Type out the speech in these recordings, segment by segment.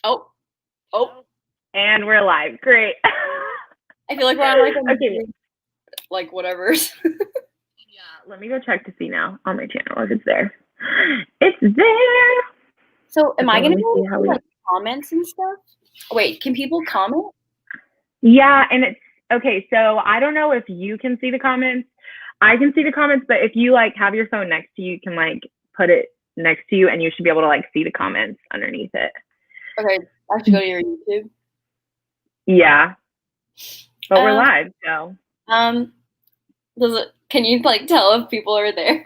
Oh. And we're live. Great. I feel like we're on like Okay. like whatever. Yeah, let me go check to see now on my channel if it's there. It's there. So am I gonna see go like comments and stuff? Wait, can people comment? Yeah, and it's okay, so I don't know if you can see the comments. I can see the comments, but if you like have your phone next to you, you can like put it next to you and you should be able to like see the comments underneath it. Okay, I have to go to your YouTube. Yeah. But we're live, so. Can you like tell if people are there?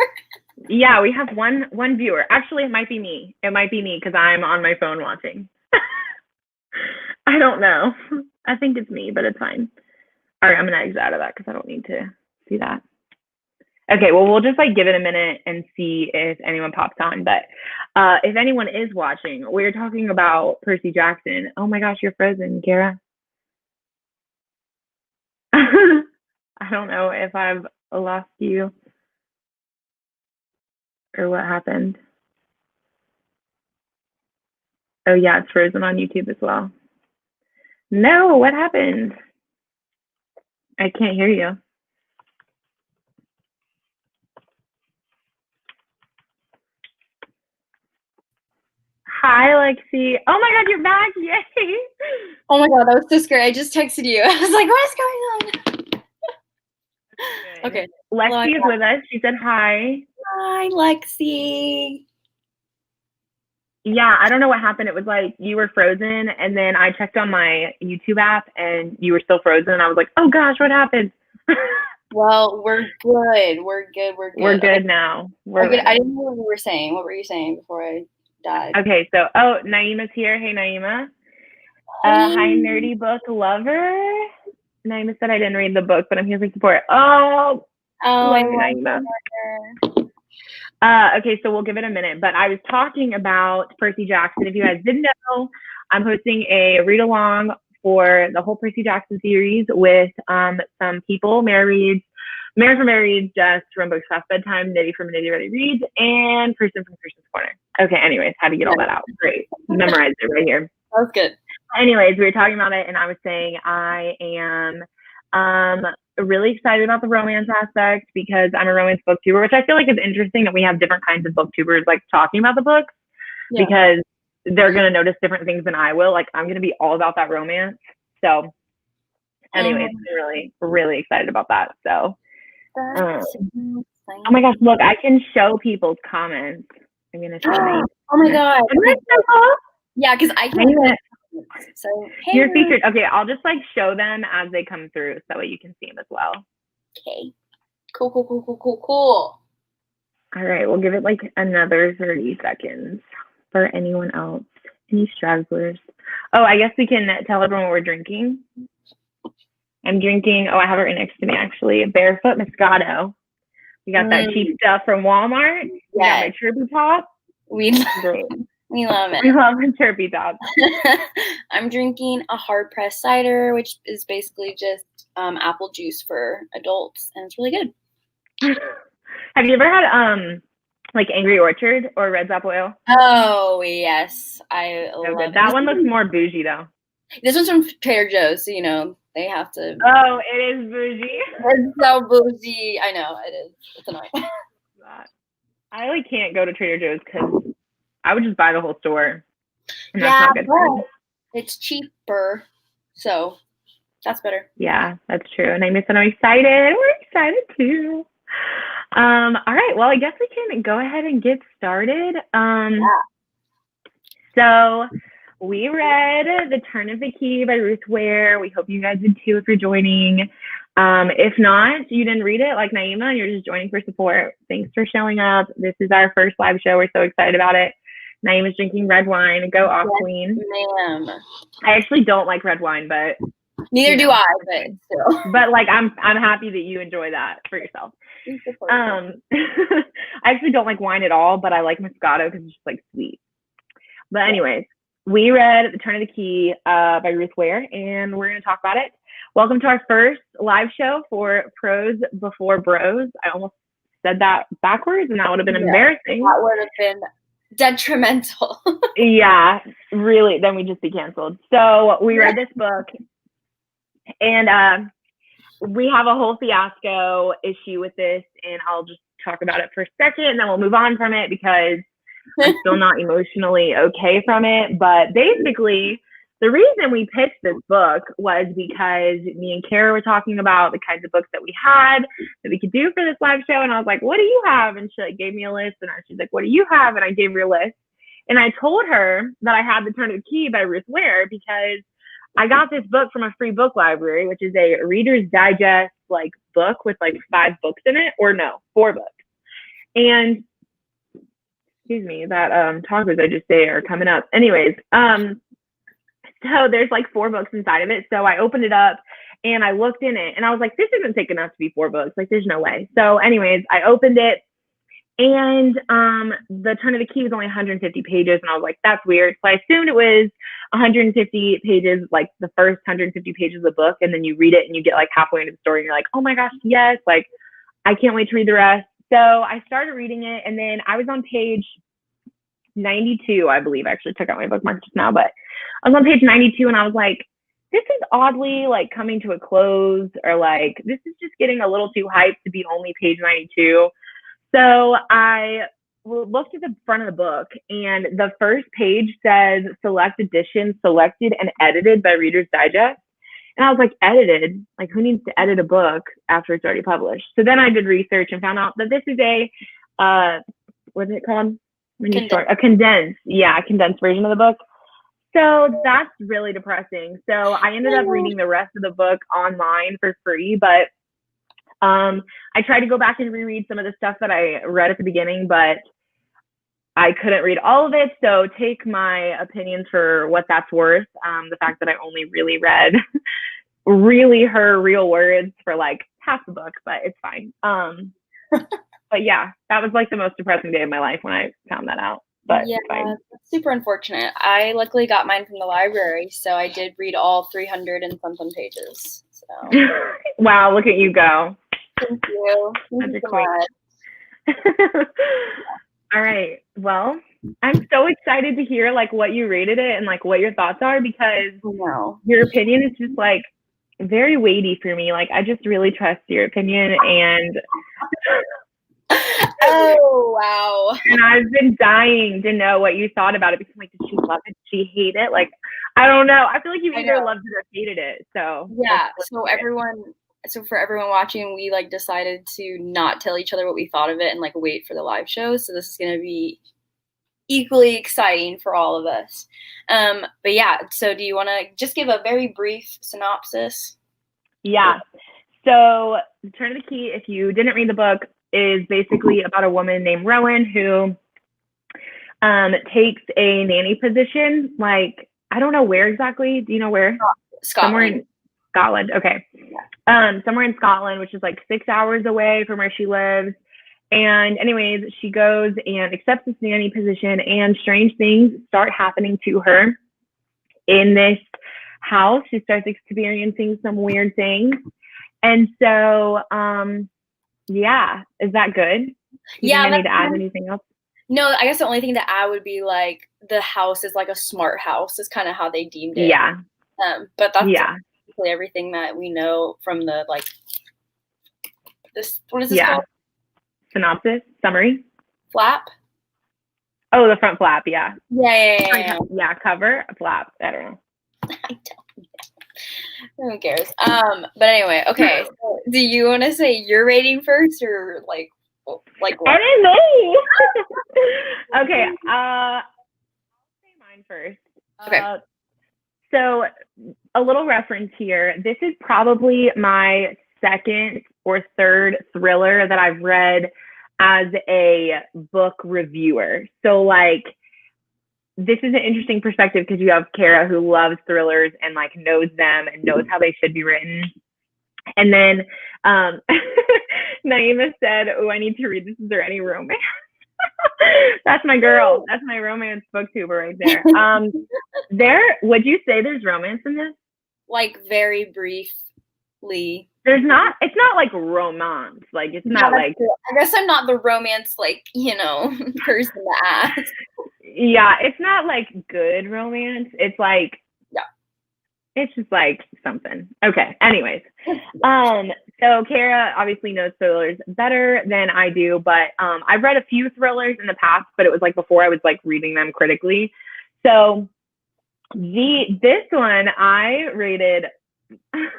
Yeah, we have one viewer. Actually, it might be me. It might be me because I'm on my phone watching. I don't know. I think it's me, but it's fine. All right, I'm gonna exit out of that because I don't need to see that. Okay, well, we'll just like give it a minute and see if anyone pops on. But if anyone is watching, we're talking about Percy Jackson. Oh my gosh, you're frozen, Carah. I don't know if I've lost you or what happened. Oh yeah, it's frozen on YouTube as well. No, what happened? I can't hear you. Hi, Lexi. Oh my God, you're back. Yay. Oh my God, that was so scary. I just texted you. I was like, what is going on? Okay. Lexi is with us. She said hi. Hi, Lexi. Yeah, I don't know what happened. It was like you were frozen, and then I checked on my YouTube app, and you were still frozen. And I was like, oh gosh, what happened? Well, we're good. We're good. We're good now. I didn't know what you were saying. What were you saying before I died? Okay, so Naima's here. Hey, Naima. Hi, nerdy book lover. Naima said I didn't read the book, but I'm here for support. Oh, love you, Naima. Okay, so we'll give it a minute. But I was talking about Percy Jackson. If you guys didn't know, I'm hosting a read along for the whole Percy Jackson series with some people, Mary from Mary Reads, Jess from Books Past Bedtime, Nitty from Nitty Ready Reads, and Kristen from Kristen's Corner. Okay, anyways, how to get all that out. Great. Memorized it right here. That was good. Anyways, we were talking about it, and I was saying I am really excited about the romance aspect because I'm a romance booktuber, which I feel like is interesting that we have different kinds of booktubers like talking about the books because they're going to notice different things than I will. Like I'm going to be all about that romance. So anyways, I'm really, really excited about that. So, oh my gosh, look, I can show people's comments. I'm going to show them. Oh my God. Okay. Yeah, because I can't. So hey, you're featured. Okay, I'll just like show them as they come through so that way you can see them as well. Okay. Cool. All right, we'll give it like another 30 seconds for anyone else. Any stragglers? Oh, I guess we can tell everyone what we're drinking. I'm drinking, I have it right next to me actually, Barefoot Moscato. We got that cheap stuff from Walmart. We got my Chirpy Top. We love it. We love the Chirpy Top. I'm drinking a hard pressed cider, which is basically just apple juice for adults, and it's really good. Have you ever had like Angry Orchard or Red's Apple Ale? Oh yes, I love it. That one looks more bougie though. This one's from Trader Joe's, so you know they have to. Oh, it is bougie. It's so bougie. I know it is. It's annoying. I like can't go to Trader Joe's because I would just buy the whole store. And that's not good for me. It's cheaper, so that's better. Yeah, that's true. And I'm excited. We're excited too. All right. Well, I guess we can go ahead and get started. So we read The Turn of the Key by Ruth Ware. We hope you guys did too if you're joining. If not, you didn't read it like Naima and you're just joining for support. Thanks for showing up. This is our first live show. We're so excited about it. Naima's drinking red wine. Go off, queen. Ma'am. I actually don't like red wine, but neither do I. But still. But like I'm happy that you enjoy that for yourself. I actually don't like wine at all, but I like Moscato because it's just like sweet. But anyways, we read The Turn of the Key by Ruth Ware, and we're going to talk about it. Welcome to our first live show for Prose Before Bros. I almost said that backwards, and that would have been embarrassing. That would have been Detrimental. Yeah, really. Then we'd just be canceled. So we read this book, and we have a whole fiasco issue with this, and I'll just talk about it for a second, and then we'll move on from it because I'm still not emotionally okay from it. But basically, the reason we picked this book was because me and Carah were talking about the kinds of books that we had that we could do for this live show. And I was like, what do you have? And she like gave me a list. And she's like, what do you have? And I gave her a list. And I told her that I had The Turn of the Key by Ruth Ware because I got this book from a free book library, which is a Reader's Digest like book with like 5 books in it, or no, 4 books. And excuse me, that tacos I just say are coming up. Anyways, so there's like 4 books inside of it. So I opened it up and I looked in it and I was like, this isn't thick enough to be 4 books. Like, there's no way. So anyways, I opened it and The Turn of the Key was only 150 pages. And I was like, that's weird. So I assumed it was 150 pages, like the first 150 pages of the book. And then you read it and you get like halfway into the story and you're like, oh my gosh, yes. Like, I can't wait to read the rest. So I started reading it and then I was on page 92, I believe. I actually took out my bookmark just now, but I was on page 92 and I was like, this is oddly like coming to a close, or like, this is just getting a little too hyped to be only page 92. So I looked at the front of the book and the first page says select edition, selected and edited by Reader's Digest. And I was like, edited? Like, who needs to edit a book after it's already published? So then I did research and found out that this is a, what is it called? When you start a condensed version of the book. So that's really depressing. So I ended up reading the rest of the book online for free, but I tried to go back and reread some of the stuff that I read at the beginning, but I couldn't read all of it. So take my opinions for what that's worth. The fact that I only really read really her real words for like half the book, but it's fine. But yeah, that was like the most depressing day of my life when I found that out. But yeah, that's super unfortunate. I luckily got mine from the library, so I did read all 300 and something pages. So wow, look at you go. Thank you. Thank you so much. All right. Well, I'm so excited to hear like what you rated it and like what your thoughts are, because your opinion is just like very weighty for me. Like, I just really trust your opinion, and oh wow. And I've been dying to know what you thought about it, because I'm like, did she love it? Did she hate it? Like, I don't know. I feel like you either loved it or hated it. So yeah. So for everyone watching, we like decided to not tell each other what we thought of it and like wait for the live show. So this is going to be equally exciting for all of us. But yeah, so do you want to just give a very brief synopsis? Yeah. So Turn of the Key, if you didn't read the book, is basically about a woman named Rowan who takes a nanny position. Like, I don't know where exactly. Do you know where? Scotland. Somewhere in Scotland. Okay. Somewhere in Scotland, which is like 6 hours away from where she lives. And anyways, she goes and accepts this nanny position, and strange things start happening to her in this house. She starts experiencing some weird things. And so, yeah, is that good? Yeah. I need to add anything else? No, I guess the only thing to add would be like the house is like a smart house is kind of how they deemed it. Yeah. But that's basically everything that we know from the like this. What is this called? Synopsis, summary. Flap. Oh, the front flap. Yeah. Yeah. Cover, flap. I don't know. I don't know. Who cares? But anyway, okay. So do you want to say your rating first, or like what? I didn't know. Okay. I'll say mine first. Okay. So a little reference here. This is probably my second or third thriller that I've read as a book reviewer. So like, this is an interesting perspective because you have Carah, who loves thrillers and like knows them and knows how they should be written. And then Naima said, oh, I need to read this. Is there any romance? That's my girl. That's my romance booktuber right there. Would you say there's romance in this? Like very briefly. it's not like romance. Like, it's not like, I guess I'm not the romance, like, person to ask. yeah, it's not like good romance. It's like, Yeah. It's just like something. Okay. Anyways, so Carah obviously knows thrillers better than I do, but I've read a few thrillers in the past, but it was like before I was like reading them critically. So this one I rated. I'm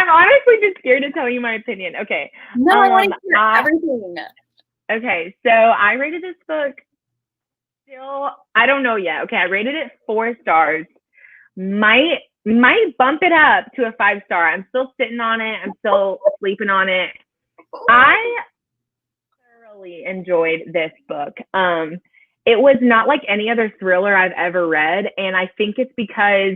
honestly just scared to tell you my opinion. Okay. No, I want to hear everything. Okay, so I rated this book. I don't know yet. Okay, I rated it 4 stars. Might bump it up to a 5-star. I'm still sitting on it. I'm still sleeping on it. I thoroughly enjoyed this book. It was not like any other thriller I've ever read, and I think it's because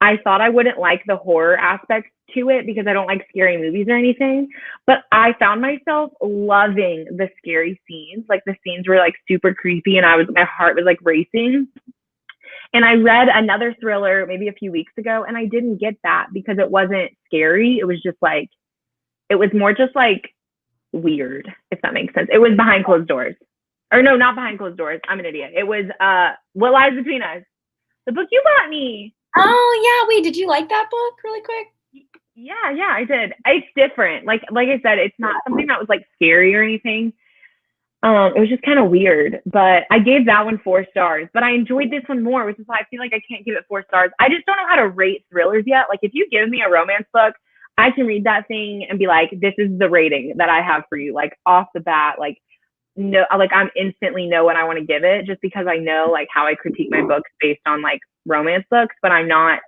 I thought I wouldn't like the horror aspects to it because I don't like scary movies or anything. But I found myself loving the scary scenes. Like, the scenes were like super creepy, and my heart was like racing. And I read another thriller maybe a few weeks ago, and I didn't get that because it wasn't scary. It was just like, it was more just like weird, if that makes sense. It was behind closed doors. Or no, not behind closed doors. I'm an idiot. It was What Lies Between Us. The book you bought me. Oh, yeah. Wait, did you like that book really quick? Yeah, I did. It's different. Like I said, it's not something that was like scary or anything. It was just kind of weird, but I gave that one 4 stars, but I enjoyed this one more, which is why I feel like I can't give it 4 stars. I just don't know how to rate thrillers yet. Like, if you give me a romance book, I can read that thing and be like, this is the rating that I have for you. Like, off the bat, like, no, like, I'm instantly know what I want to give it, just because I know like how I critique my books based on like romance books, but I'm not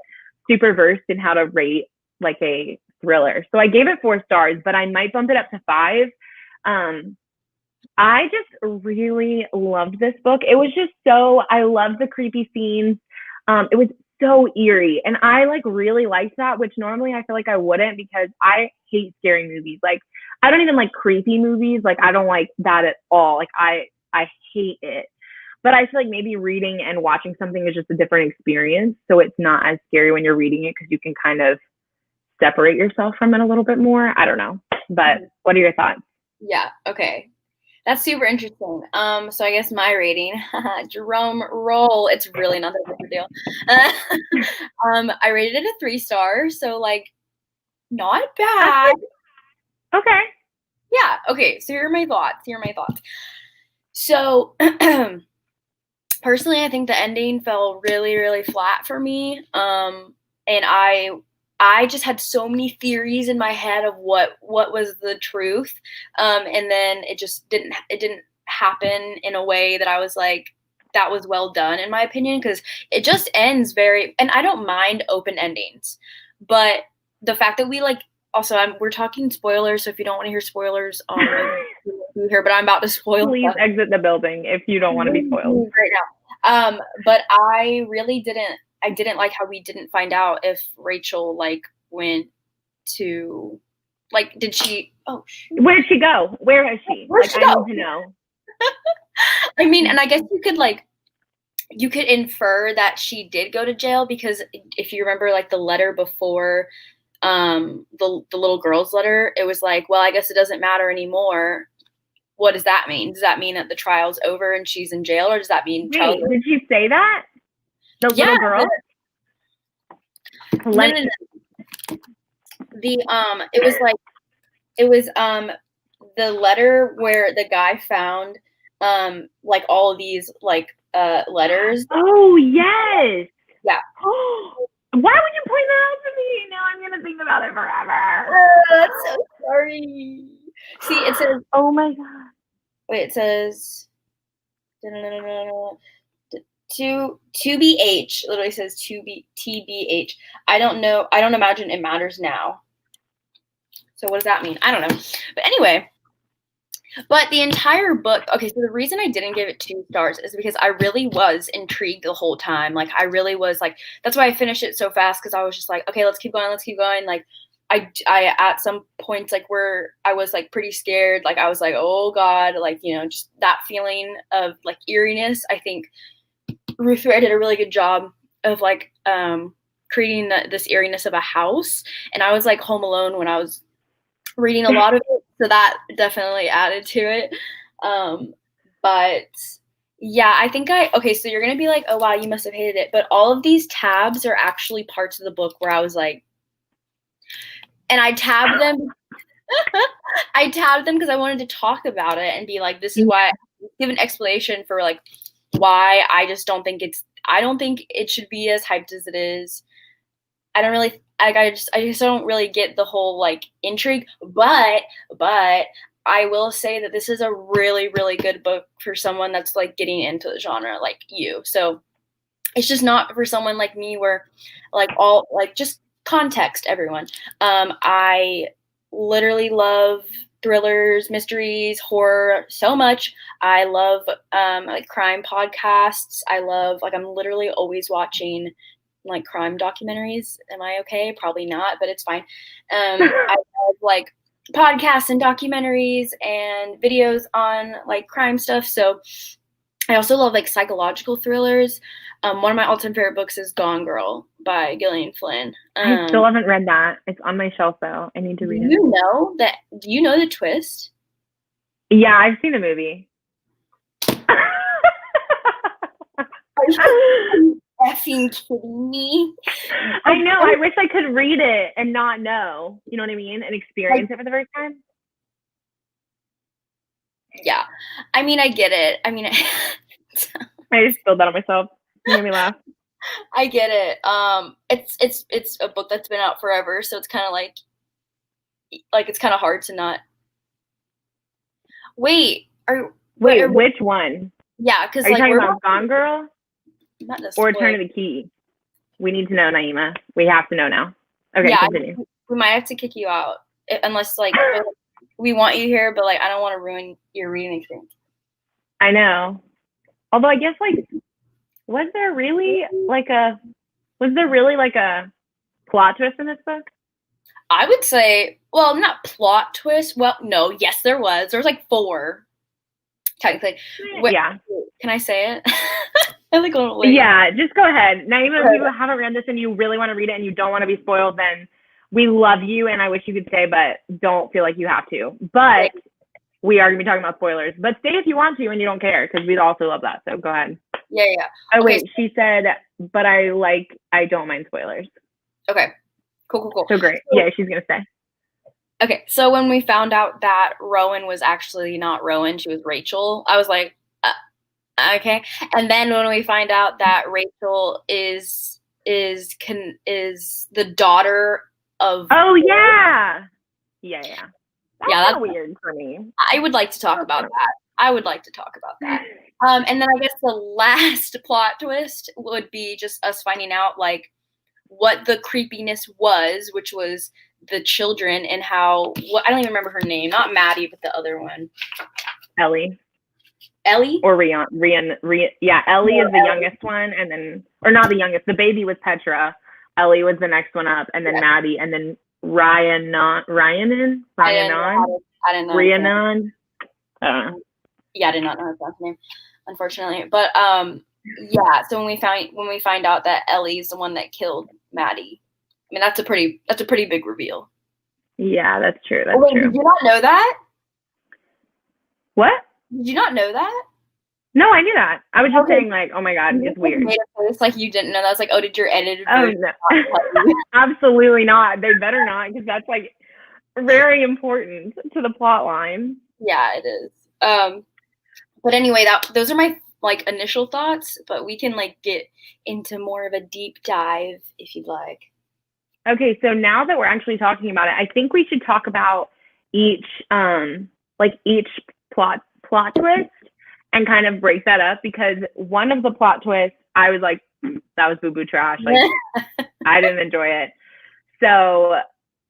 super versed in how to rate like a thriller. So I gave it 4 stars, but I might bump it up to 5. I just really loved this book. It was just I loved the creepy scenes. It was so eerie, and I like really liked that, which normally I feel like I wouldn't, because I hate scary movies. Like, I don't even like creepy movies. Like, I don't like that at all. Like, I hate it. But I feel like maybe reading and watching something is just a different experience. So it's not as scary when you're reading it, because you can kind of separate yourself from it a little bit more. I don't know. But what are your thoughts? Yeah. Okay. That's super interesting. So I guess my rating, drum roll. It's really not that big a deal. I rated it a 3 stars, so like, not bad. Okay. Yeah. Okay. So here are my thoughts. So personally, I think the ending fell really, really flat for me. And I just had so many theories in my head of what was the truth. And then it didn't happen in a way that I was like, that was well done, in my opinion, because it just ends and I don't mind open endings, but the fact that we like, also we're talking spoilers, so if you don't want to hear spoilers, here, but I'm about to spoil. Please exit the building if you don't want to be spoiled right now. But I really didn't like how we didn't find out if Rachel like went to, like, did she? Oh, shoot. Where did she go? Where has she? I need to know. I mean, and I guess you could infer that she did go to jail, because if you remember, like, the letter before, the little girl's letter, it was like, well, I guess it doesn't matter anymore. What does that mean? Does that mean that the trial's over and she's in jail, or does that mean? Wait, did you say that? The little girl? No. It was the letter where the guy found like all of these like letters. Oh, yes. Yeah. Why would you point that out to me? Now I'm gonna think about it forever. Oh, that's so sorry. See, it says, oh my god. Wait, it says to BH. Literally says TBH. I don't know. I don't imagine it matters now. So what does that mean? I don't know. But anyway, but the entire book, okay, so the reason I didn't give it 2 stars is because I really was intrigued the whole time. Like, I really was like, that's why I finished it so fast, because I was just like, okay, let's keep going. Like, I at some points, like, where I was like pretty scared, like I was like, oh god, like, just that feeling of like eeriness. I think Ruth Ware did a really good job of like creating this eeriness of a house. And I was like home alone when I was reading a lot of it, so that definitely added to it. But yeah, I think okay, so you're gonna be like, oh wow, you must have hated it. But all of these tabs are actually parts of the book where I was like, and I tabbed them. I tabbed them because I wanted to talk about it and be like, this is why, give an explanation for like why I just don't think I don't think it should be as hyped as it is. I don't really, like, I just don't really get the whole like intrigue, but I will say that this is a really, really good book for someone that's like getting into the genre like you. So it's just not for someone like me where like all, like, just context, everyone. I literally love thrillers, mysteries, horror so much. I love like crime podcasts. I love, like, I'm literally always watching like crime documentaries. Am I okay? Probably not, but it's fine. I love like podcasts and documentaries and videos on like crime stuff. So I also love like psychological thrillers. One of my all-time favorite books is Gone Girl by Gillian Flynn. I still haven't read that. It's on my shelf though. I need to read it. Do you know the twist? Yeah, I've seen the movie. Are you effing kidding me? I know. I wish I could read it and not know. You know what I mean? And experience it for the first time. Yeah. I mean, I get it. I mean, I just spilled that on myself. You made me laugh. I get it. It's a book that's been out forever, so it's kind of like it's kind of hard to not. Wait, which one? Yeah, because are you talking about Gone Girl or Turn of the Key? We need to know, Naima. We have to know now. Okay, yeah, continue. We might have to kick you out unless like we want you here, but like I don't want to ruin your reading experience. I know. Although I guess like, was there really like a plot twist in this book? I would say, well, not plot twist. Well, no, yes, there was. There was like 4, technically. Wait, yeah. Can I say it? Yeah, just go ahead. Naima, if you haven't read this and you really want to read it and you don't want to be spoiled, then we love you and I wish you could stay, but don't feel like you have to. But we are going to be talking about spoilers. But stay if you want to and you don't care, because we'd also love that. So go ahead. Yeah. Oh, okay. Wait, she said, but I don't mind spoilers. Okay. Cool. So great. Yeah, she's going to stay. Okay, so when we found out that Rowan was actually not Rowan, she was Rachel, I was like, okay. And then when we find out that Rachel is the daughter of. Oh yeah. That's weird for me. I would like to talk about that. And then I guess the last plot twist would be just us finding out like what the creepiness was, which was the children and how, I don't even remember her name, not Maddie, but the other one. Ellie? Or Rian. Yeah, Ellie is the youngest one, and then, or not the youngest, the baby was Petra. Ellie was the next one up, and then Maddie, and then Rhiannon. I didn't know. Rhiannon. Yeah, I did not know her last name, unfortunately. But yeah. So when we find out that Ellie's the one that killed Maddie, I mean that's a pretty big reveal. Yeah, that's true. True. Did you not know that? What? Did you not know that? No, I knew that. I was just saying, like, oh my god, it's weird. It's like you didn't know that. It's like, oh, did your edited version? Oh no, absolutely not. They better not, because that's like very important to the plot line. Yeah, it is. But anyway, those are my like initial thoughts. But we can like get into more of a deep dive if you'd like. Okay, so now that we're actually talking about it, I think we should talk about each plot twist and kind of break that up, because one of the plot twists I was like, that was boo-boo trash. Like I didn't enjoy it. So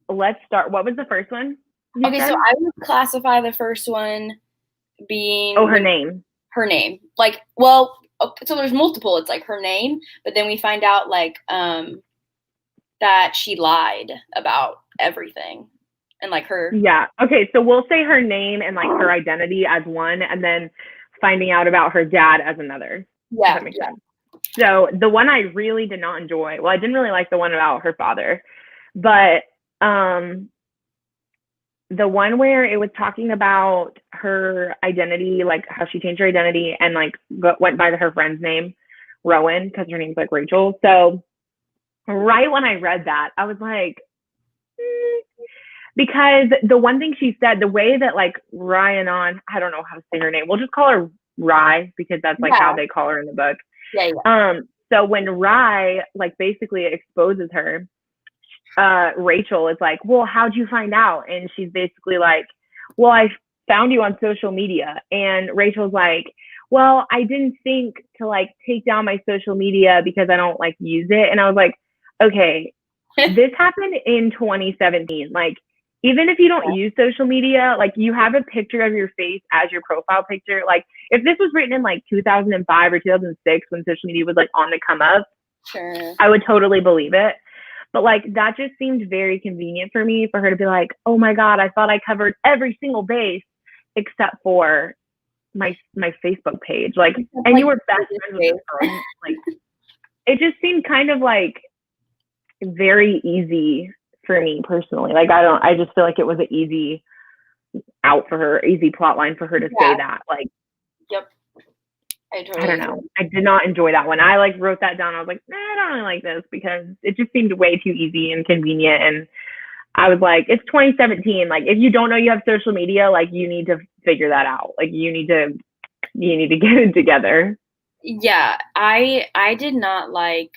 let's start. What was the first one? Okay, so I would classify the first one being her name. Her name. Like, well, so there's multiple. It's like her name, but then we find out like that she lied about everything. And like her. Yeah. Okay. So we'll say her name and like her identity as one, and then finding out about her dad as another. Yeah. That makes sense. So the one I really did not enjoy, well, I didn't really like the one about her father, but the one where it was talking about her identity, like how she changed her identity and like went by her friend's name, Rowan, because her name's like Rachel. So right when I read that, I was like, because the one thing she said, the way that like Rhiannon, I don't know how to say her name. We'll just call her Rye because that's like how they call her in the book. Yeah. So when Rye like basically exposes her, Rachel is like, well, how'd you find out? And she's basically like, well, I found you on social media. And Rachel's like, well, I didn't think to like take down my social media because I don't like use it. And I was like, okay, this happened in 2017. Like, even if you don't use social media, like you have a picture of your face as your profile picture. Like if this was written in like 2005 or 2006 when social media was like on the come up, sure, I would totally believe it. But like that just seemed very convenient for me for her to be like, oh my God, I thought I covered every single base except for my Facebook page. Like, and you were best friends with her. Like, it just seemed kind of like very easy for me personally. Like, I just feel like it was an easy out for her, easy plot line for her to say that. Like, yep. I don't know. I did not enjoy that one. I like wrote that down. I was like, I don't really like this because it just seemed way too easy and convenient. And I was like, it's 2017. Like, if you don't know you have social media, like you need to figure that out. Like you need to get it together. Yeah, I did not like.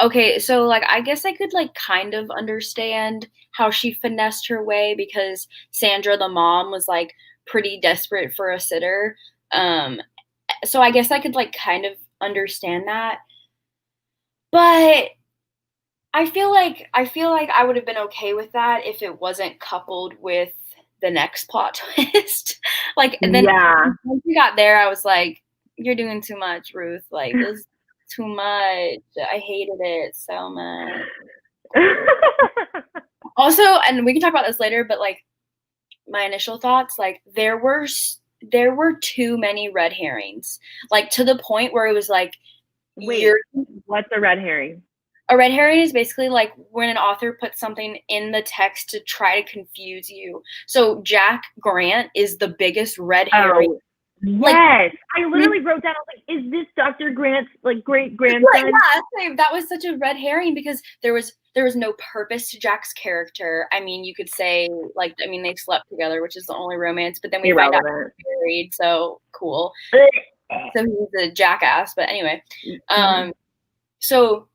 Okay, so like I guess I could like kind of understand how she finessed her way because Sandra the mom was like pretty desperate for a sitter. So I guess I could like kind of understand that. But I feel like I would have been okay with that if it wasn't coupled with the next plot twist. Like and then once we got there, I was like, you're doing too much, Ruth. Like this is too much. I hated it so much. Also, and we can talk about this later, but like my initial thoughts, like there were too many red herrings, like to the point where it was like, wait, what's a red herring? A red herring is basically like when an author puts something in the text to try to confuse you. So Jack Grant is the biggest red herring. Oh, yes, like, I literally wrote down, like, is this Dr. Grant's like great grandson? Yeah, that was such a red herring because there was no purpose to Jack's character. I mean, you could say like, I mean, they slept together, which is the only romance, but then we find out they're married, so cool. So he's a jackass, but anyway, so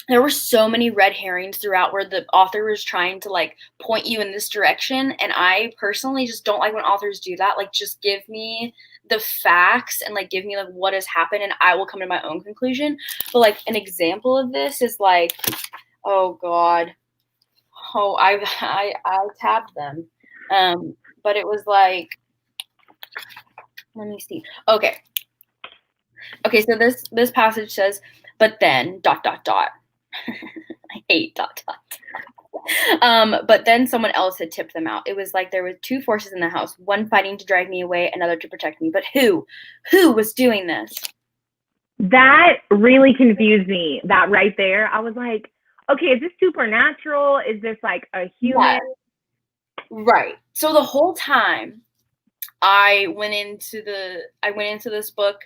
there were so many red herrings throughout where the author was trying to like point you in this direction. And I personally just don't like when authors do that. Like just give me the facts and like give me like what has happened and I will come to my own conclusion. But like an example of this is like, oh God. Oh, I tabbed them. But it was like, let me see. Okay, so this passage says, but then ... I hate ... But then someone else had tipped them out. It was like there were two forces in the house, one fighting to drag me away, another to protect me. But who was doing this? That really confused me. That right there, I was like, okay, is this supernatural? Is this like a human? Yeah. Right. So the whole time I went into this book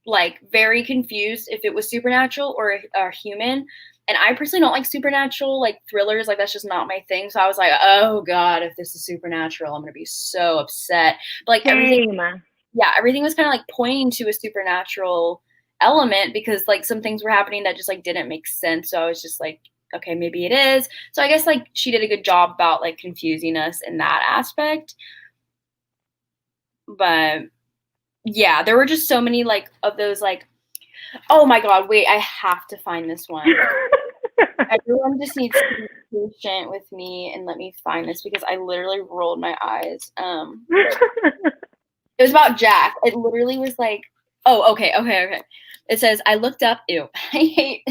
like very confused if it was supernatural or human. And I personally don't like supernatural like thrillers. Like that's just not my thing. So I was like, oh God, if this is supernatural, I'm gonna be so upset. But like everything was kind of like pointing to a supernatural element because like some things were happening that just like didn't make sense. So I was just like, okay, maybe it is. So I guess like she did a good job about like confusing us in that aspect. But yeah, there were just so many like of those like, oh my God, wait, I have to find this one. Everyone just needs to be patient with me and let me find this because I literally rolled my eyes. It was about Jack. It literally was like, oh, okay. It says, I looked up, ew, I hate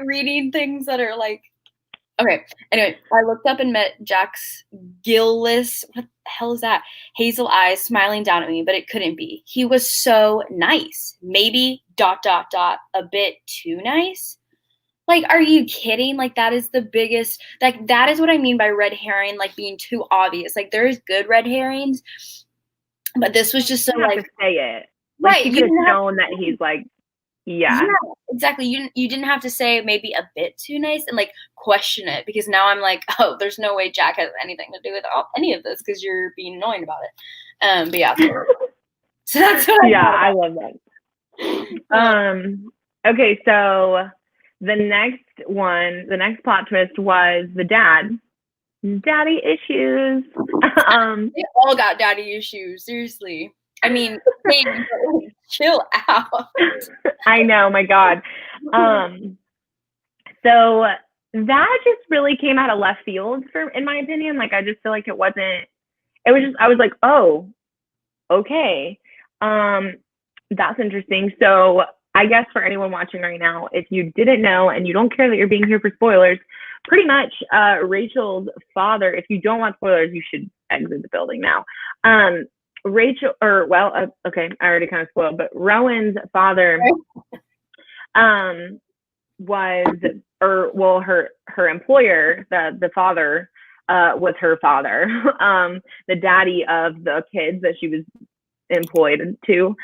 reading things that are like Okay. Anyway, I looked up and met Jack's gillless, what the hell is that? Hazel eyes smiling down at me, but it couldn't be. He was so nice. Maybe dot dot dot a bit too nice. Like, are you kidding? Like, that is the biggest, like, that is what I mean by red herring, like being too obvious. Like, there's good red herrings, but this was just so You have like, to say it. Like, right. she You could have didn't have, shown that he's like, yeah, yeah. exactly. You didn't have to say maybe a bit too nice and like question it, because now I'm like, oh, there's no way Jack has anything to do with any of this because you're being annoying about it. But yeah, so that's what I Yeah, thought I about. love that. Okay, so the next plot twist was the daddy issues. They all got daddy issues. Seriously. I mean, hey, chill out. I know, my God. So that just really came out of left field in my opinion. Like, I just feel like it was just, I was like, oh, okay. That's interesting. So I guess for anyone watching right now, if you didn't know and you don't care that you're being here for spoilers, pretty much Rachel's father, if you don't want spoilers, you should exit the building now. Rachel, okay, I already kind of spoiled, but Rowan's father was, her employer, the father, was her father, the daddy of the kids that she was employed to.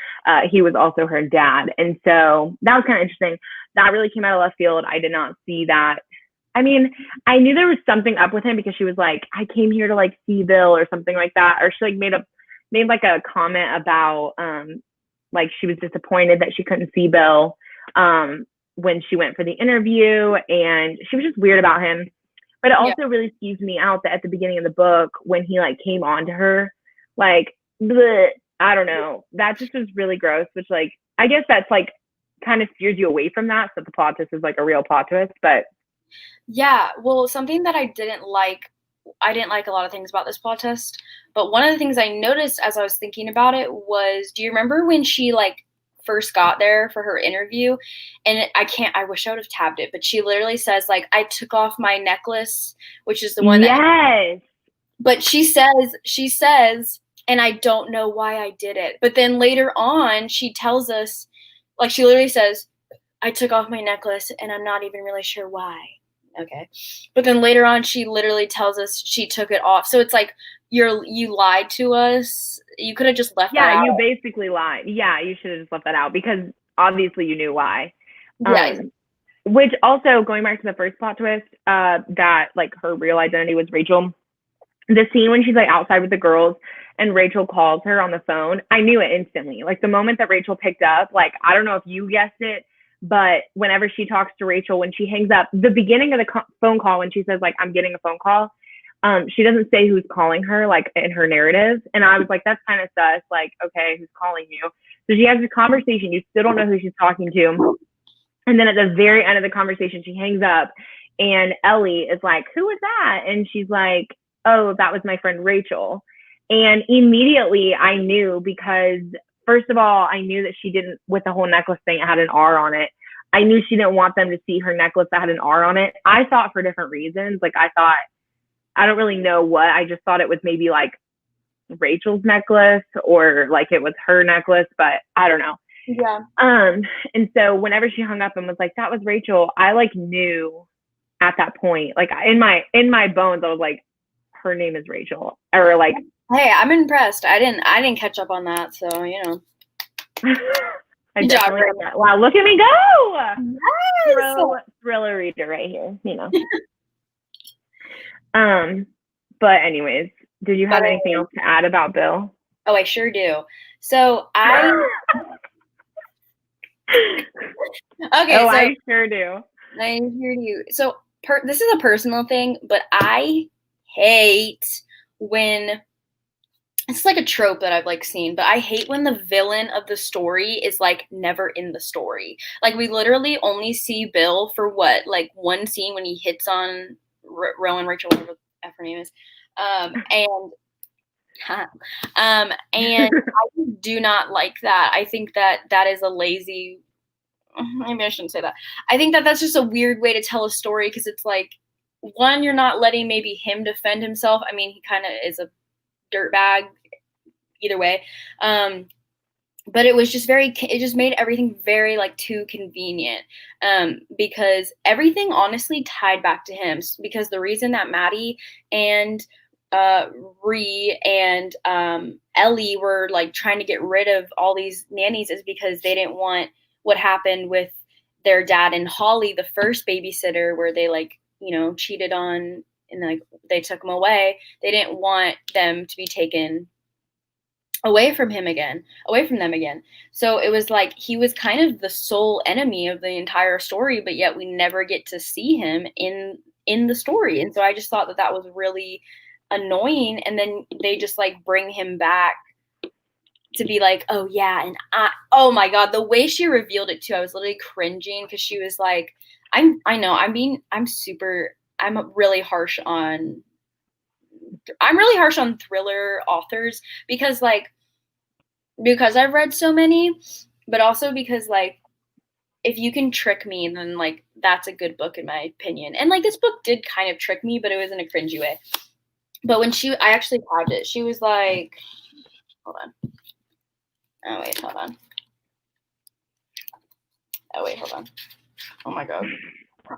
He was also her dad, and so that was kind of interesting. That really came out of left field. I did not see that. I mean, I knew there was something up with him because she was like, I came here to like see Bill or something like that, or she like made like a comment about like she was disappointed that she couldn't see Bill when she went for the interview, and she was just weird about him. But it also really skews me out that at the beginning of the book, when he like came on to her, like, bleh, I don't know, that just was really gross, which like, I guess that's like kind of steers you away from that. So the plot twist is like a real plot twist, but Yeah, well, something that I didn't like a lot of things about this plot twist, but one of the things I noticed as I was thinking about it was, do you remember when she like first got there for her interview? And I wish I would have tabbed it, but she literally says like, I took off my necklace, which is the one that, yes, but she says, and I don't know why I did it. But then later on, she tells us, like, she literally says, I took off my necklace and I'm not even really sure why. Okay. But then later on, she literally tells us she took it off. So it's like, you lied to us. You could have just left that yeah, out. you basically lied. Yeah, you should have just left that out because obviously you knew why. Yeah. Which also, going back to the first plot twist, that like her real identity was Rachel. The scene when she's like outside with the girls and Rachel calls her on the phone, I knew it instantly. Like the moment that Rachel picked up, like, I don't know if you guessed it, but whenever she talks to Rachel, when she hangs up, the beginning of the phone call, when she says like, I'm getting a phone call, she doesn't say who's calling her, like in her narrative. And I was like, that's kind of sus. Like, okay, who's calling you? So she has this conversation. You still don't know who she's talking to. And then at the very end of the conversation, she hangs up and Ellie is like, who is that? And she's like, oh, that was my friend Rachel. And immediately I knew, because first of all, I knew that she didn't, with the whole necklace thing, it had an R on it. I knew she didn't want them to see her necklace that had an R on it. I thought for different reasons. Like, I thought, I don't really know what. I just thought it was maybe like Rachel's necklace or like it was her necklace, but I don't know. Yeah. And so whenever she hung up and was like, that was Rachel, I like knew at that point, like in my bones, I was like, her name is Rachel. Or like, hey, I'm impressed. I didn't catch up on that, so you know. I Good definitely job, got that. Wow, look at me go! Yes. Thriller reader right here, you know. But anyways, did you have anything else to add about Bill? Oh, I sure do. So I I sure do. I hear you. So this is a personal thing, but I hate when it's like a trope that I've like seen, but I hate when the villain of the story is like never in the story. Like we literally only see Bill for what, like one scene when he hits on Rowan, Rachel, whatever her name is, and I do not like that. I think that is a lazy. Maybe I shouldn't say that. I think that that's just a weird way to tell a story, because it's like, one, you're not letting maybe him defend himself. I mean, he kind of is a dirtbag either way. But it was just it just made everything very like too convenient, because everything honestly tied back to him, because the reason that Maddie and Ree and Ellie were like trying to get rid of all these nannies is because they didn't want what happened with their dad and Holly, the first babysitter, where they like, cheated on and like they took him away. They didn't want them to be taken away from them again. So it was like he was kind of the sole enemy of the entire story, but yet we never get to see him in the story. And so I just thought that was really annoying. And then they just like bring him back to be like, oh yeah, and oh my god, the way she revealed it too, I was literally cringing, because she was like, I'm really harsh on thriller authors, because I've read so many, but also because like if you can trick me, then like that's a good book in my opinion. And like this book did kind of trick me, but it was in a cringy way. But when I actually tagged it, she was like, hold on. Oh wait, hold on. Oh my god.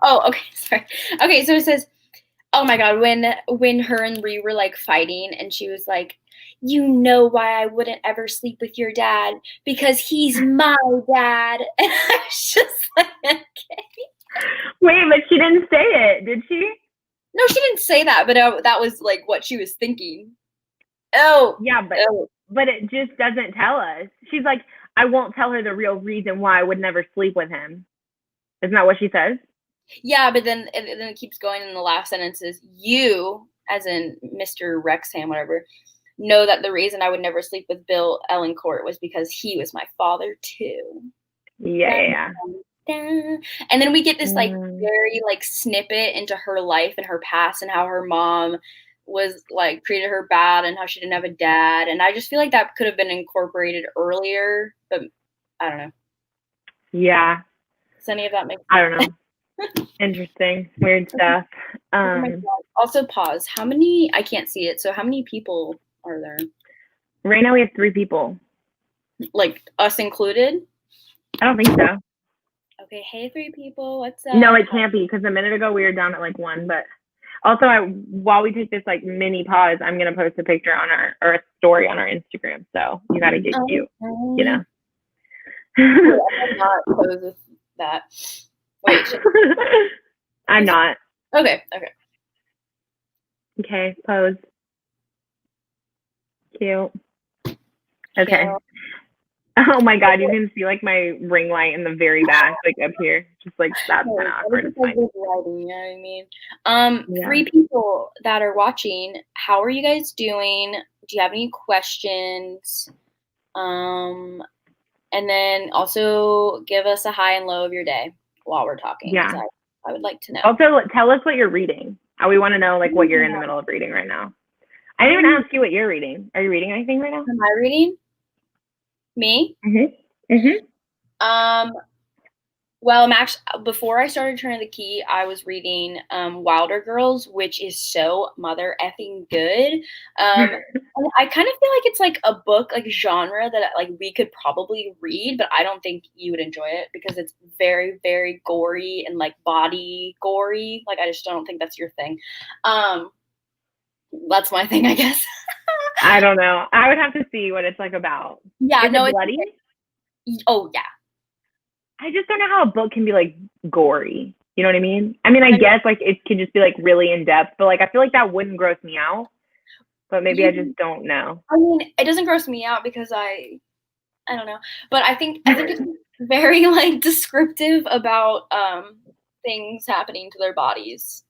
Oh, okay, sorry. Okay, so it says, oh my god, when her and Ree were like fighting, and she was like, you know why I wouldn't ever sleep with your dad? Because he's my dad. And I was just like, okay. Wait, but she didn't say it, did she? No, she didn't say that, but that was like what she was thinking. Oh. Yeah, but it just doesn't tell us. She's like, I won't tell her the real reason why I would never sleep with him. Isn't that what she says? Yeah, but then it keeps going in the last sentence is, you, as in Mr. Rexham, whatever, know that the reason I would never sleep with Bill Ellencourt was because he was my father too. Yeah. And then we get this like very like snippet into her life and her past, and how her mom was like treated her bad, and how she didn't have a dad. And I just feel like that could have been incorporated earlier, but I don't know. Yeah. Does any of that make sense? I don't know. Interesting. Weird stuff. Also, pause. How many? I can't see it. So how many people are there? Right now we have 3 people. Like us included? I don't think so. Okay, hey 3 people. What's up? No, it can't be, because a minute ago we were down at like 1. But also, while we take this like mini pause, I'm gonna post a picture on a story on our Instagram. So you gotta get cute, you know. I'm not close with that. Wait. I'm not. Okay. Okay, pose. Cute. Okay. Cute. Oh my god, you can see like my ring light in the very back, like up here. Just like that's kind of awkward. It's fine. You know what I mean? 3 people that are watching, how are you guys doing? Do you have any questions? And then also give us a high and low of your day while we're talking. Yeah. I would like to know. Also, tell us what you're reading. We want to know like what you're in the middle of reading right now. I didn't even ask you what you're reading. Are you reading anything right now? Am I reading? Me? Well, I'm actually, before I started Turn of the Key, I was reading Wilder Girls, which is so mother effing good. And I kind of feel like it's like a book, like genre that like we could probably read, but I don't think you would enjoy it because it's very, very gory and like body gory. Like I just don't think that's your thing. That's my thing, I guess. I don't know. I would have to see what it's like about. Yeah, is it bloody? Oh yeah. I just don't know how a book can be like gory. You know what I mean? I mean, I guess like it could just be like really in depth, but like I feel like that wouldn't gross me out. But maybe I just don't know. I mean, it doesn't gross me out because I don't know. But I think it's very like descriptive about things happening to their bodies.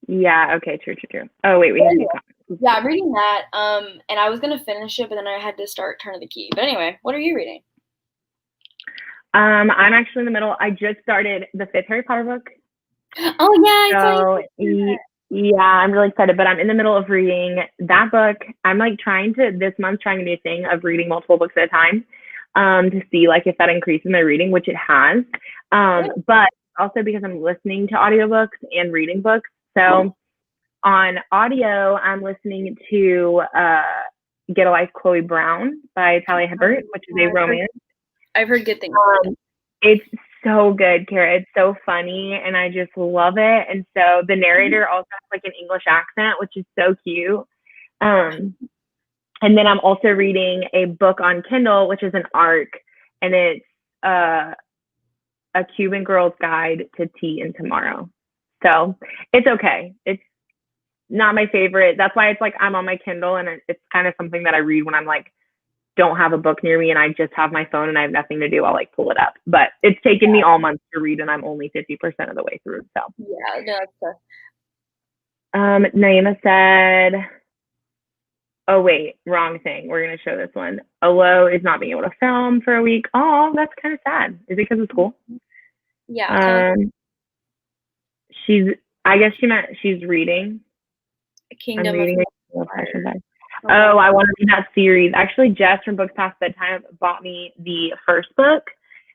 Yeah, okay, true. Oh wait, we have new comments. Yeah, I'm reading that. And I was gonna finish it, but then I had to start Turn of the Key. But anyway, what are you reading? I'm actually in the middle. I just started the 5th Harry Potter book. Oh yeah, yeah, I'm really excited, but I'm in the middle of reading that book. I'm like trying to do a thing of reading multiple books at a time, to see like if that increases my reading, which it has. But also because I'm listening to audiobooks and reading books, So on audio, I'm listening to Get a Life, Chloe Brown by Talia Hibbert, which is a romance. I've heard good things. It's so good, Carah. It's so funny, and I just love it. And so the narrator also has like an English accent, which is so cute. And then I'm also reading a book on Kindle, which is an ARC, and it's a Cuban girl's guide to tea and tomorrow. So it's okay. It's not my favorite. That's why it's like I'm on my Kindle, and it's kind of something that I read when I'm like don't have a book near me and I just have my phone and I have nothing to do. I'll like pull it up. But it's taken me all month to read, and I'm only 50% of the way through. So yeah, no, that's tough. Naima said, oh wait, wrong thing. We're gonna show this one. Olo is not being able to film for a week. Oh, that's kind of sad. Is it because of school? Yeah. I guess she meant she's reading. Kingdom I'm reading of Oh, I want to read that series. Actually, Jess from Books Past Bedtime bought me the first book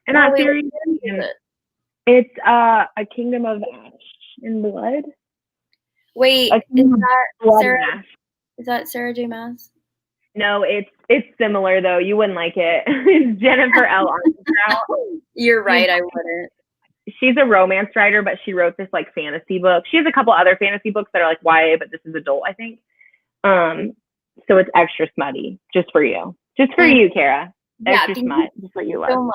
in that series. It's A Kingdom of Ash and Blood. Wait, is that Sarah J. Maas? No, it's similar though. You wouldn't like it. It's Jennifer L. Armentrout. You're right, I wouldn't. She's a romance writer, but she wrote this like fantasy book. She has a couple other fantasy books that are like YA, but this is adult, I think. So it's extra smutty, just for you. Just for you, Carah. Extra smut, just what you love. So much.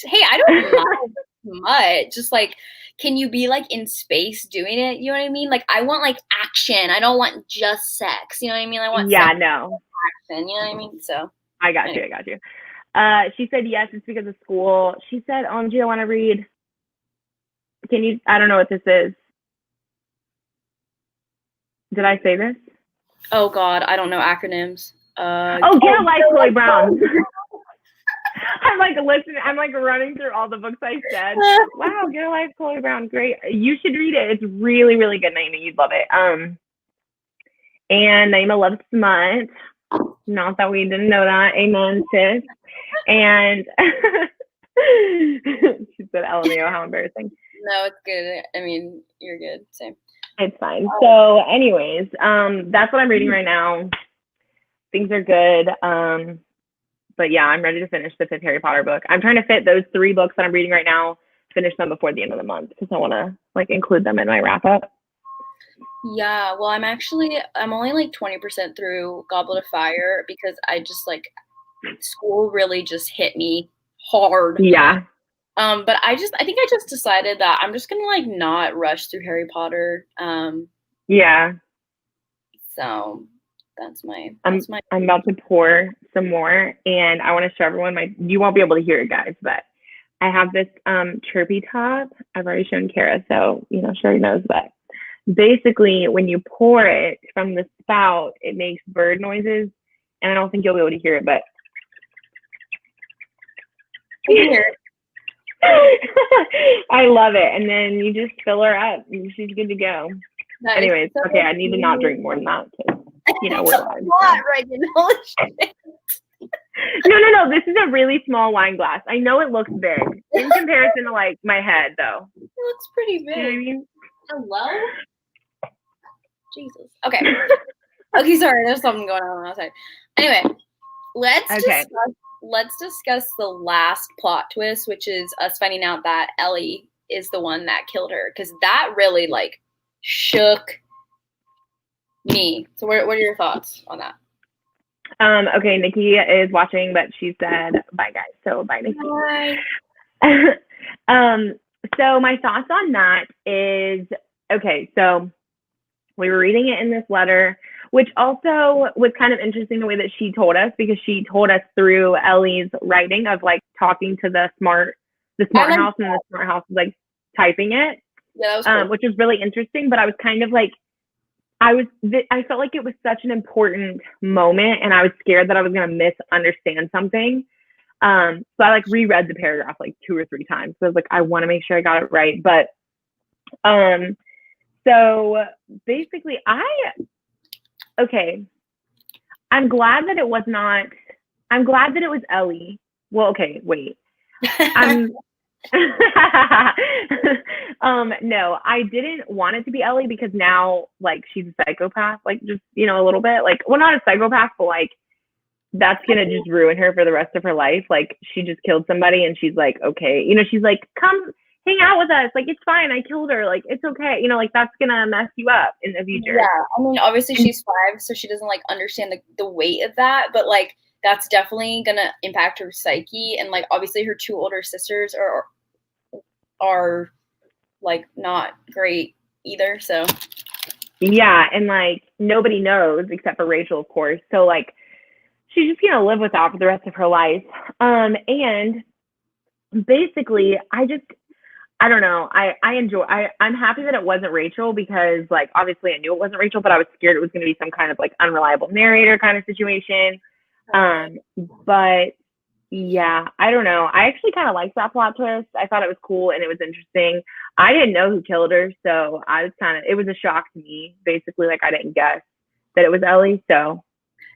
Hey, I don't mind much. Just like, can you be like in space doing it? You know what I mean? Like, I want like action. I don't want just sex. You know what I mean? I want no action. You know what I mean? So I got you. She said yes, it's because of school. She said, OMG, I want to read. I don't know what this is. Did I say this? Oh God, I don't know acronyms. Get a Life, Chloe Brown. I'm like listening. I'm like running through all the books I said. Wow, Get a Life, Chloe Brown. Great. You should read it. It's really, really good, Naima. You'd love it. And Naima loves smut. Not that we didn't know that. Amen, sis. And she said, LMAO, how embarrassing. No, it's good. I mean, you're good. Same. It's fine. So anyways, that's what I'm reading right now. Things are good. But yeah, I'm ready to finish the 5th Harry Potter book. I'm trying to fit those 3 books that I'm reading right now, finish them before the end of the month because I want to like include them in my wrap up. Yeah, well, I'm only like 20% through Goblet of Fire because I just like school really just hit me hard. Yeah. But I think I just decided that I'm just gonna like not rush through Harry Potter. Yeah. So that's my. I'm about to pour some more, and I want to show everyone you won't be able to hear it, guys, but I have this chirpy top. I've already shown Carah, so she already knows. But basically, when you pour it from the spout, it makes bird noises, and I don't think you'll be able to hear it, but. I can hear it. I love it. And then you just fill her up and she's good to go. Anyways, okay, I need to not drink more than that because, we're live. No. This is a really small wine glass. I know it looks big in comparison to like my head though. It looks pretty big. You know what I mean? Hello? Jesus. Okay. Okay, sorry. There's something going on outside. Anyway, let's discuss the last plot twist, which is us finding out that Ellie is the one that killed her, because that really like shook me. So what are your thoughts on that? Okay, Nikki is watching, but she said bye, guys. So bye, Nikki. Bye. So my thoughts on that is, okay, so we were reading it in this letter, which also was kind of interesting the way that she told us, because she told us through Ellie's writing of like talking to the smart house, and the smart house was like typing it. Yeah, that was cool. Which was really interesting. But I was kind of like, I felt like it was such an important moment, and I was scared that I was going to misunderstand something. So I like reread the paragraph like 2 or 3 times. So I was like, I want to make sure I got it right. But so basically I'm glad that it was Ellie. Well, okay, wait. No, I didn't want it to be Ellie because now, like, she's a psychopath, like, just, a little bit. Like, well, not a psychopath, but, like, that's gonna just ruin her for the rest of her life. Like, she just killed somebody and she's like, okay, she's like, come hang out with us. Like, it's fine. I killed her. Like, it's okay. Like, that's gonna mess you up in the future. Yeah, I mean, obviously she's 5, so she doesn't like understand the weight of that, but like that's definitely gonna impact her psyche, and like obviously her 2 older sisters are like not great either. So yeah, and like nobody knows except for Rachel, of course. So like she's just gonna live with that for the rest of her life. And basically, I don't know. I'm happy that it wasn't Rachel because, like, obviously I knew it wasn't Rachel, but I was scared it was going to be some kind of, like, unreliable narrator kind of situation. But, yeah, I don't know. I actually kind of liked that plot twist. I thought it was cool and it was interesting. I didn't know who killed her, so it was a shock to me. Basically, like, I didn't guess that it was Ellie, so.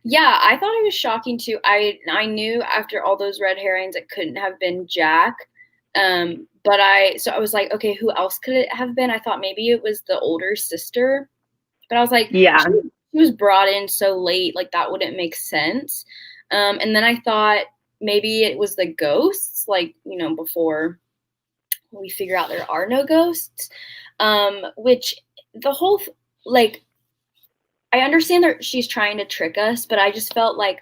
Yeah, I thought it was shocking, too. I knew after all those red herrings it couldn't have been Jack. But I was like, okay, who else could it have been? I thought maybe it was the older sister, but I was like, yeah, she was brought in so late, like that wouldn't make sense. And then I thought maybe it was the ghosts, like, before we figure out there are no ghosts, which the whole, like, I understand that she's trying to trick us, but I just felt like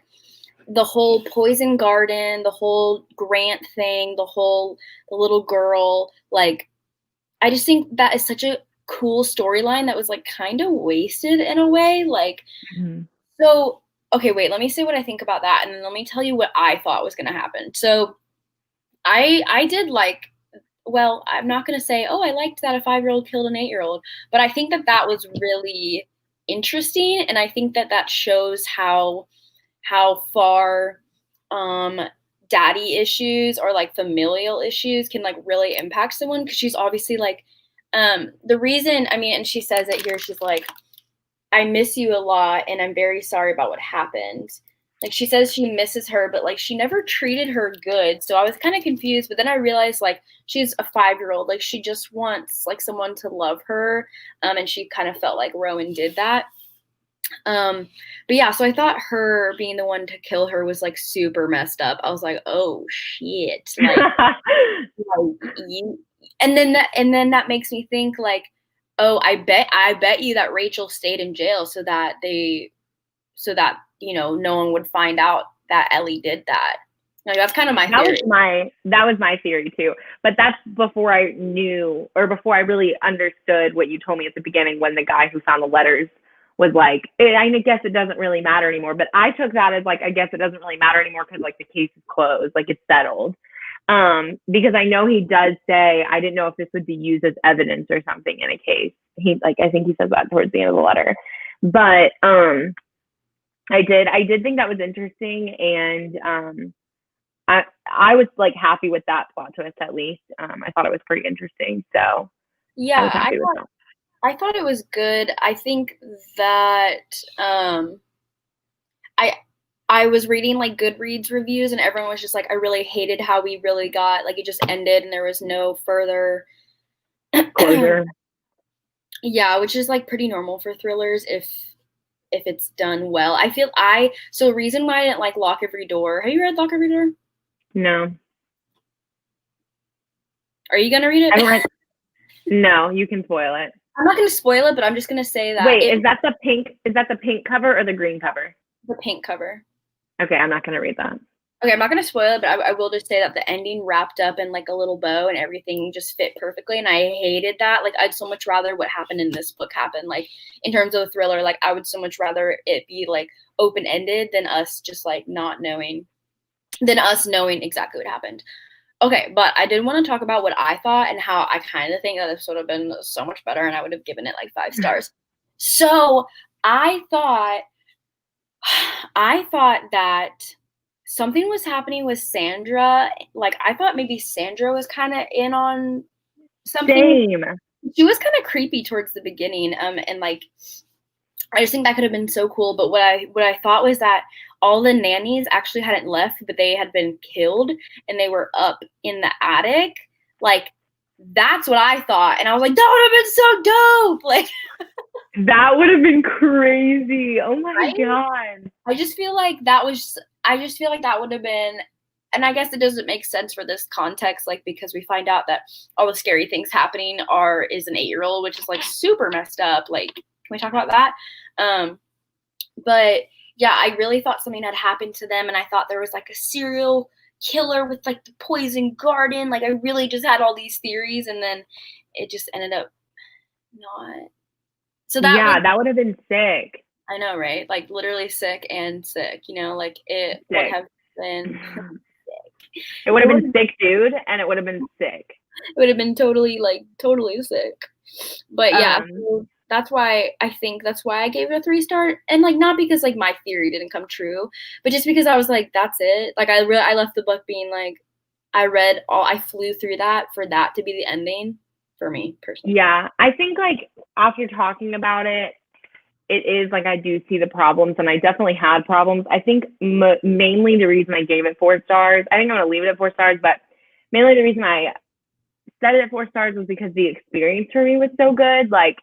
the whole poison garden, the whole Grant thing, the little girl, like, I just think that is such a cool storyline that was like kind of wasted in a way. Like, So, okay, wait, let me say what I think about that. And then let me tell you what I thought was going to happen. So I did like, well, I'm not going to say, oh, I liked that a 5-year-old killed an 8-year-old, but I think that was really interesting. And I think that shows how far daddy issues or like familial issues can like really impact someone, because she's obviously like the reason, I mean, and she says it here, she's like, I miss you a lot and I'm very sorry about what happened. Like, she says she misses her, but like she never treated her good. So I was kind of confused, but then I realized like she's a 5-year-old, like she just wants like someone to love her, and she kind of felt like Rowan did that. But yeah, so I thought her being the one to kill her was like super messed up. I was like, oh shit, like, like you. And then that makes me think like, oh, I bet you that Rachel stayed in jail so that no one would find out that Ellie did that. Like, that's kind of my theory. That was my theory too. But that's before I knew, or before I really understood what you told me at the beginning, when the guy who found the letters was like, I guess it doesn't really matter anymore. But I took that as like, I guess it doesn't really matter anymore because like the case is closed, like it's settled. Because I know he does say, I didn't know if this would be used as evidence or something in a case. I think he says that towards the end of the letter. But I did think that was interesting, and I was like happy with that plot twist at least. I thought it was pretty interesting. So yeah, I thought it was good. I think that I was reading like Goodreads reviews and everyone was just like, I really hated how we really got, like, it just ended and there was no further closure. Yeah, which is like pretty normal for thrillers if it's done well. So the reason why I didn't like Lock Every Door. Have you read Lock Every Door? No. Are you gonna read it? No, you can spoil it. I'm not gonna spoil it, but I'm just gonna say that. Wait, is that the pink cover or the green cover? The pink cover. Okay, I'm not gonna read that. Okay, I'm not gonna spoil it, but I will just say that the ending wrapped up in like a little bow and everything just fit perfectly, and I hated that. Like, I'd so much rather what happened in this book happen. Like, in terms of a thriller, like I would so much rather it be like open-ended than us just like not knowing, than us knowing exactly what happened. Okay, but I did want to talk about what I thought and how I kind of think that this would have been so much better and I would have given it like 5 stars. So I thought that something was happening with Sandra. Like, I thought maybe Sandra was kind of in on something. Same. She was kind of creepy towards the beginning. And like, I just think that could have been so cool. But what I thought was that all the nannies actually hadn't left, but they had been killed and they were up in the attic. Like, that's what I thought. And I was like, that would have been so dope. Like, that would have been crazy. Oh my right? God. I just feel like that would have been, and I guess it doesn't make sense for this context, like, because we find out that all the scary things happening is an 8-year-old, which is like super messed up. Like, can we talk about that? But yeah, I really thought something had happened to them, and I thought there was like a serial killer with like the poison garden. Like, I really just had all these theories, and then it just ended up not. So that would have been sick. I know, right? Like, literally sick and sick, like it would Sick. have been sick. It would have been sick, dude, and it would have been sick. It would have been totally sick. But yeah, so that's why I gave it a 3-star, and like, not because like my theory didn't come true, but just because I was like, that's it. Like, I left the book being like, I flew through that for that to be the ending for me personally. Yeah, I think like after talking about it, it is like I do see the problems, and I definitely had problems. I think mainly the reason I gave it 4 stars, I think I'm gonna leave it at 4 stars, but mainly the reason I set it at 4 stars was because the experience for me was so good. Like,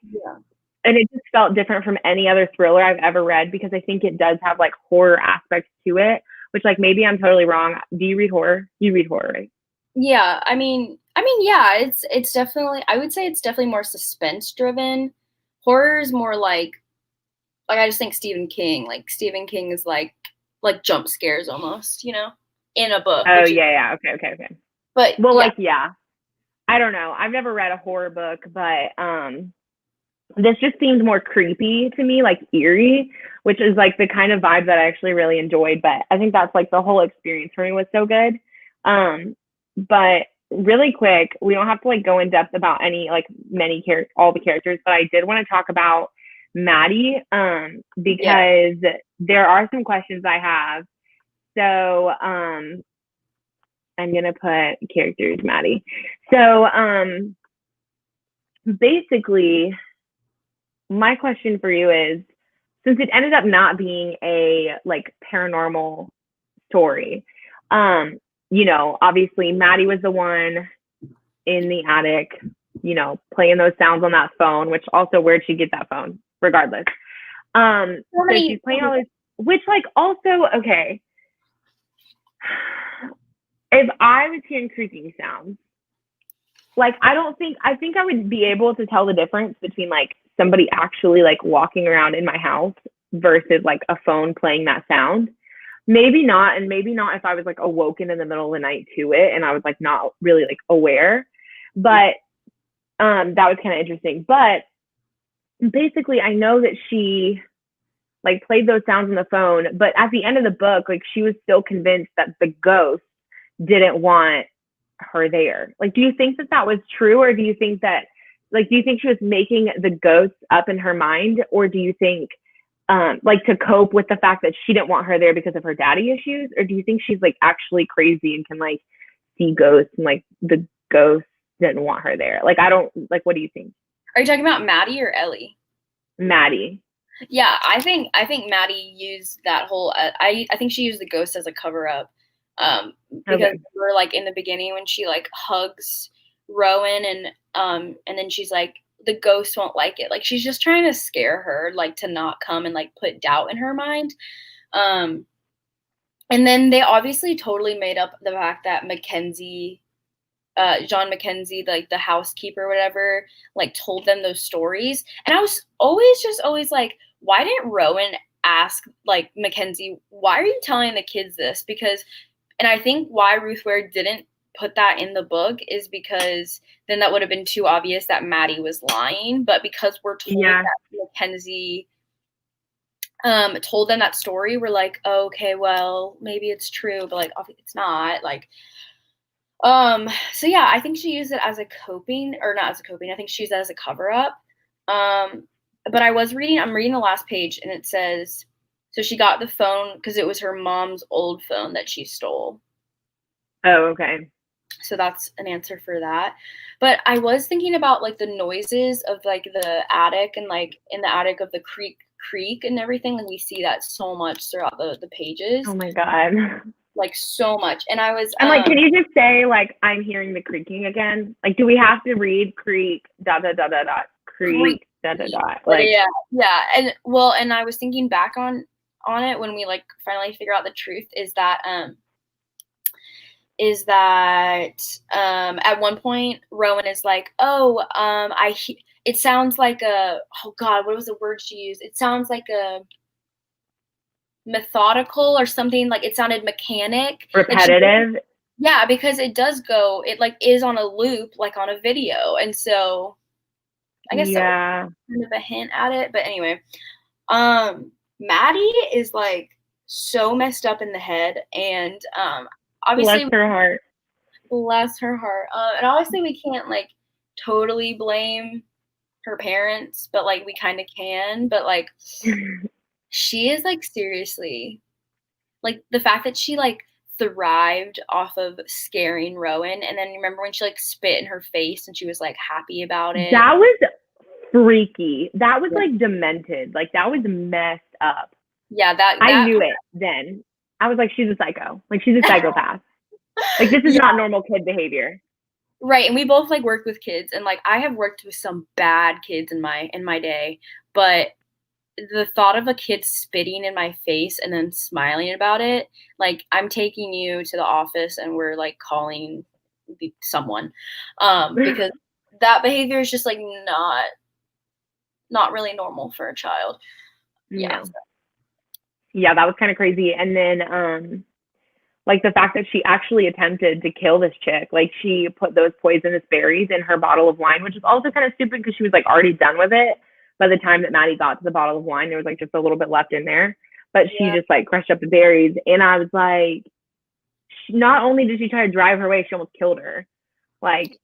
and it just felt different from any other thriller I've ever read, because I think it does have like horror aspects to it, which like maybe I'm totally wrong. Do you read horror? You read horror, right? Yeah, I mean, yeah, it's definitely, I would say it's definitely more suspense driven. Horror is more like I just think Stephen King. Like, Stephen King is like jump scares almost, in a book. Oh yeah, okay. But well, yeah. Like, yeah, I don't know. I've never read a horror book, but this just seemed more creepy to me, like eerie, which is like the kind of vibe that I actually really enjoyed. But I think that's like the whole experience for me was so good. But really quick, we don't have to like go in depth about any like all the characters, but I did want to talk about Maddie, because there are some questions I have. So I'm gonna put characters Maddie. So basically, my question for you is, since it ended up not being a like paranormal story, obviously Maddie was the one in the attic, playing those sounds on that phone, which also, where'd she get that phone? Regardless. So she's playing all this, which like also, okay. If I was hearing creaking sounds, like, I think I would be able to tell the difference between like somebody actually like walking around in my house versus like a phone playing that sound. Maybe not, and maybe not if I was like awoken in the middle of the night to it and I was like not really like aware. But that was kind of interesting. But basically, I know that she like played those sounds on the phone, but at the end of the book, like, she was still convinced that the ghost didn't want her there. Like, do you think that was true, or do you think she was making the ghosts up in her mind, or do you think like to cope with the fact that she didn't want her there because of her daddy issues, or do you think she's like actually crazy and can like see ghosts and like the ghosts didn't want her there? Like, I don't like, what do you think? Are you talking about Maddie or Ellie? Maddie. Yeah, I think Maddie used that whole. I think she used the ghost as a cover up, because we're like in the beginning when she like hugs Rowan, and then she's like, the ghost won't like it. Like, she's just trying to scare her, like, to not come and like put doubt in her mind. And then they obviously totally made up the fact that Mackenzie, John Mackenzie, like the housekeeper or whatever, like told them those stories. And I was always like, why didn't Rowan ask like Mackenzie, why are you telling the kids this? Because, and I think why Ruth Ware didn't put that in the book is because then that would have been too obvious that Maddie was lying. But because we're told that Mackenzie told them that story, we're like, oh, okay, well, maybe it's true, but like, it's not. Like, so yeah, I think she used it as a coping, or not as a coping, I think she used it as a cover up. But I'm reading the last page, and it says, so she got the phone because it was her mom's old phone that she stole. Oh, okay. So that's an answer for that. But I was thinking about like the noises of like the attic, and like in the attic of the creek and everything, and we see that so much throughout the pages. Oh my God. like so much. And I was I'm like, can you just say like I'm hearing the creaking again? Like, do we have to read creak dot dot dot dot dot creak dot dot dot? Like, yeah. And I was thinking back on it when we like finally figure out the truth is that at one point Rowan is like, oh, it sounds like oh God, what was the word she used? It sounds like a methodical or something, like it sounded mechanic. repetitive. Like yeah, because it does go, it like is on a loop, like on a video. And so I guess that was kind of a hint at it. But anyway, Maddie is like so messed up in the head, and obviously bless her heart. Bless her heart. And obviously we can't like totally blame her parents, but like we kind of can. But like she is like seriously, like the fact that she like thrived off of scaring Rowan, and then remember when she like spit in her face and she was like happy about it. That was freaky. That was like demented. Like that was messed up. Yeah, I knew it then. I was like, she's a psycho. Like she's a psychopath. Like this is not normal kid behavior. Right. And we both like worked with kids, and like I have worked with some bad kids in my day, but the thought of a kid spitting in my face and then smiling about it, like I'm taking you to the office and we're like calling someone, because that behavior is just like not really normal for a child. Yeah. No. Yeah, that was kind of crazy. And then like the fact that she actually attempted to kill this chick, like she put those poisonous berries in her bottle of wine, which is also kind of stupid because she was like already done with it. By the time that Maddie got to the bottle of wine, there was like just a little bit left in there, but she just like crushed up the berries. And I was like, not only did she try to drive her away, she almost killed her. Like,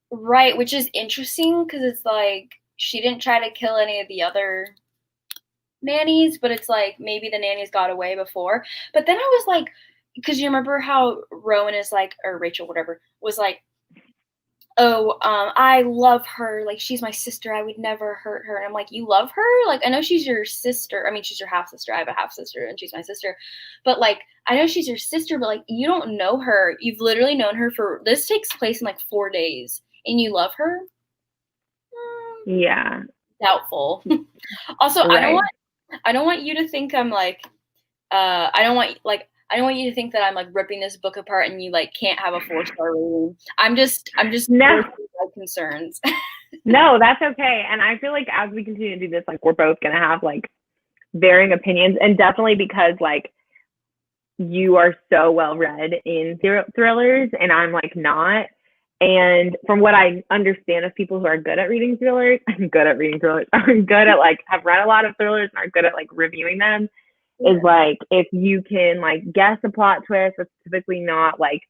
right, which is interesting because it's like she didn't try to kill any of the other nannies, but it's like maybe the nannies got away before. But then I was like, because you remember how Rowan is like, or Rachel, whatever, was like, oh, I love her. Like, she's my sister. I would never hurt her. And I'm like, you love her? Like, I know she's your sister. I mean, she's your half sister. I have a half sister and she's my sister. But like, I know she's your sister, but like, you don't know her. You've literally known her this takes place in like 4 days and you love her? Yeah. Doubtful. Also, right. I don't want you to think I'm like, I don't want you to think that I'm like ripping this book apart and you like can't have a 4-star rating. I'm just no concerns. No, that's okay. And I feel like as we continue to do this, like we're both gonna have like varying opinions, and definitely because like you are so well read in thrillers and I'm like not. And from what I understand of people who are good at reading thrillers, I'm good at reading thrillers. I'm good at like have read a lot of thrillers and are good at like reviewing them. Is like if you can like guess a plot twist that's typically not like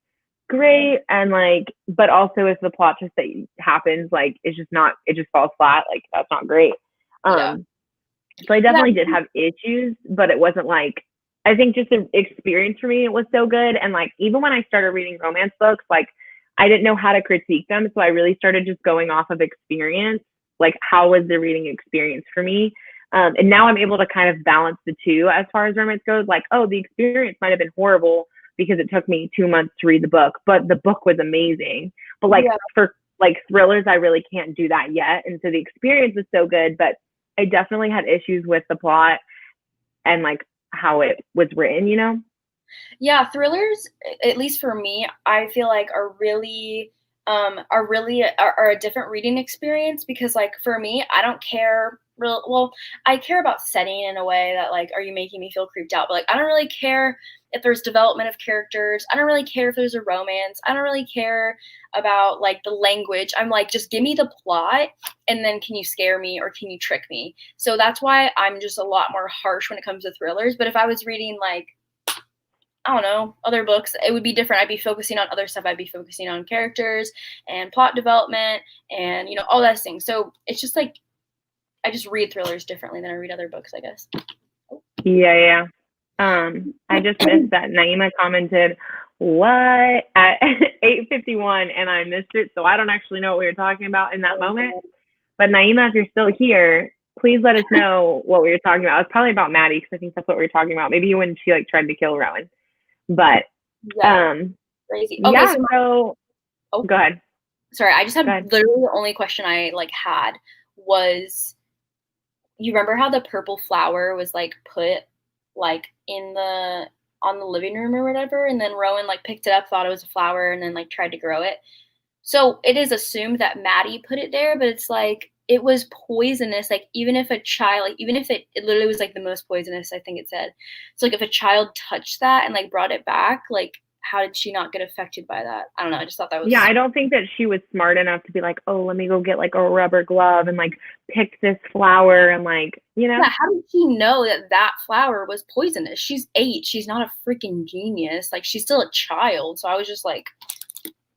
great, and like but also if the plot twist that happens like it's just not, it just falls flat, like that's not great. So I definitely did have issues, but it wasn't like, I think just the experience for me, it was so good. And like even when I started reading romance books, like I didn't know how to critique them, so I really started just going off of experience, like how was the reading experience for me. And now I'm able to kind of balance the two as far as romance goes. Like, oh, the experience might have been horrible because it took me 2 months to read the book, but the book was amazing. But like for like thrillers, I really can't do that yet. And so the experience was so good, but I definitely had issues with the plot and like how it was written, you know? Yeah, thrillers, at least for me, I feel like are a different reading experience, because like for me, I don't care I care about setting in a way that like, are you making me feel creeped out? But like I don't really care if there's development of characters. I don't really care if there's a romance. I don't really care about like the language. I'm like, just give me the plot, and then can you scare me or can you trick me? So that's why I'm just a lot more harsh when it comes to thrillers. But if I was reading like, I don't know, other books, it would be different. I'd be focusing on other stuff. I'd be focusing on characters and plot development and, you know, all those things. So it's just like, I just read thrillers differently than I read other books, I guess. Yeah. I just missed that Naima commented, what, at 8:51, and I missed it. So I don't actually know what we were talking about in that moment. But Naima, if you're still here, please let us know what we were talking about. It's probably about Maddie, because I think that's what we were talking about. Maybe when she like tried to kill Rowan. But Yeah, crazy. Okay, Yeah, so oh, go ahead. sorry, I just Go had ahead. literally the only question I like had was, you remember how the purple flower was like put like in the on the living room or whatever, and then Rowan like picked it up, thought it was a flower, and then like tried to grow it. So it is assumed that Maddie put it there, but it's like it was poisonous. Like even if a child, like even if it literally was like the most poisonous, I think it said. So like if a child touched that and like brought it back, like how did she not get affected by that? I don't know. I just thought that Yeah, was, I don't think that she was smart enough to be like, oh, let me go get like a rubber glove and like pick this flower and like, yeah. How did she know that that flower was poisonous? She's 8. She's not a freaking genius. Like she's still a child. So I was just like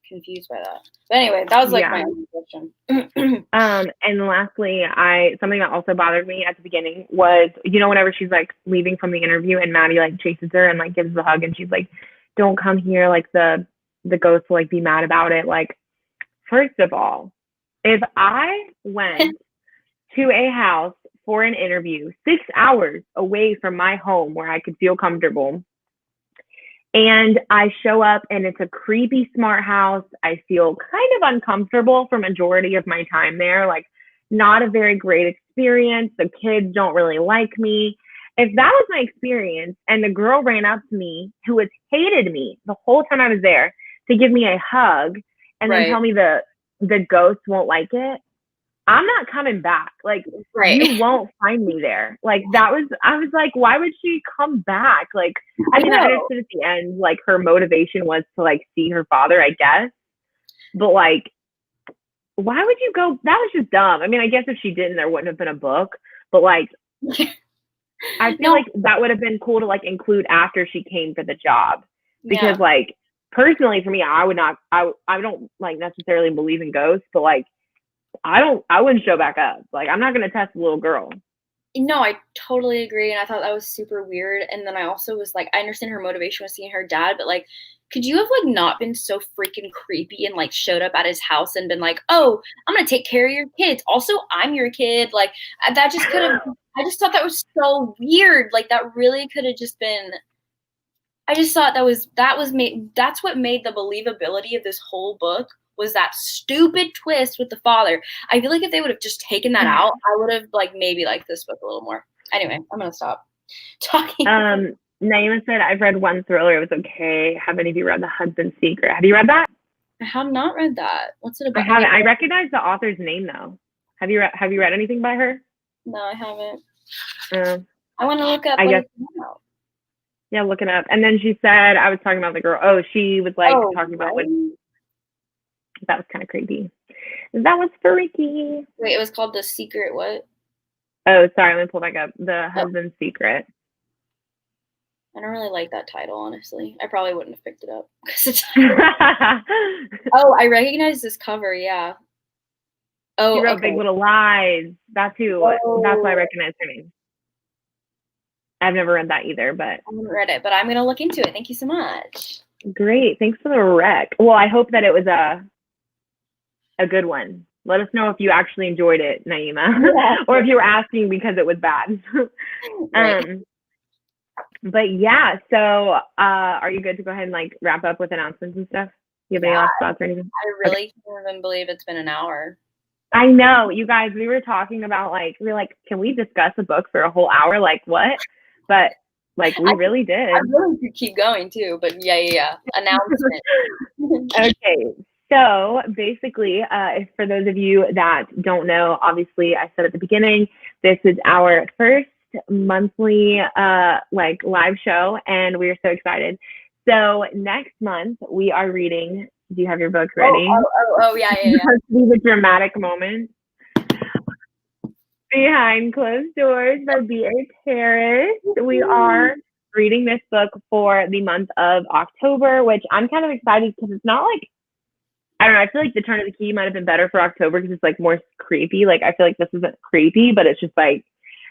confused by that. But anyway, that was like my yeah. only question. And lastly, something that also bothered me at the beginning was, whenever she's like leaving from the interview and Maddie like chases her and like gives the hug and she's like, don't come here, like the ghost will like be mad about it. Like, first of all, if I went to a house for an interview 6 hours away from my home where I could feel comfortable, and I show up and it's a creepy smart house, I feel kind of uncomfortable for majority of my time there. Like, not a very great experience. The kids don't really like me. If that was my experience and the girl ran up to me who has hated me the whole time I was there to give me a hug and then tell me the ghost won't like it, I'm not coming back. Like, you won't find me there. Like, I was like, why would she come back? Like, I mean, I understood at the end, like, her motivation was to, like, see her father, I guess. But, like, why would you go? That was just dumb. I mean, I guess if she didn't, there wouldn't have been a book. But, like, I feel like that would have been cool to, like, include after she came for the job. Because, like, personally, for me, I don't, like, necessarily believe in ghosts, but, like, I wouldn't show back up. Like, I'm not going to test a little girl. No, I totally agree. And I thought that was super weird. And then I also was like, I understand her motivation was seeing her dad, but like, could you have like not been so freaking creepy and like showed up at his house and been like, oh, I'm going to take care of your kids. Also, I'm your kid. Like that just could have, I just thought that was so weird. Like that really could have just been, I just thought that's what made the believability of this whole book was that stupid twist with the father. I feel like if they would have just taken that out, I would have like maybe liked this book a little more. Anyway, I'm gonna stop talking. Naima said, I've read one thriller. It was okay. Have any of you read The Husband's Secret? Have you read that? I have not read that. What's it about? I haven't. I recognize the author's name though. Have you read anything by her? No, I haven't. I want to look up. I guess. Yeah, look it up. And then she said, I was talking about the girl. Oh, she was like talking about when. That was kind of creepy. That was freaky. Wait, it was called The Secret what? Oh, sorry. Let me pull back up. The Husband's Secret. I don't really like that title, honestly. I probably wouldn't have picked it up. Oh, I recognize this cover, yeah. Oh, she wrote Big Little Lies. That's who. That's why I recognize her name. I've never read that either, but. I haven't read it, but I'm going to look into it. Thank you so much. Great. Thanks for the rec. Well, I hope that it was a good one. Let us know if you actually enjoyed it, Naima, or if you were asking because it was bad. But yeah, so are you good to go ahead and like wrap up with announcements and stuff? You have any last thoughts or anything? I really can't even believe it's been an hour. I know, you guys, we were talking about we were like, can we discuss a book for a whole hour? Like what? But like we really did. I really could keep going too, but yeah. Announcement. Okay. So basically, for those of you that don't know, obviously I said at the beginning, this is our first monthly live show, and we are so excited. So next month we are reading. Do you have your book ready? Oh yeah. The dramatic moment. Behind Closed Doors by B.A. Paris. We are reading this book for the month of October, which I'm kind of excited because it's not like, I don't know, I feel like The Turn of the Key might have been better for October because it's like more creepy. Like I feel like this isn't creepy, but it's just like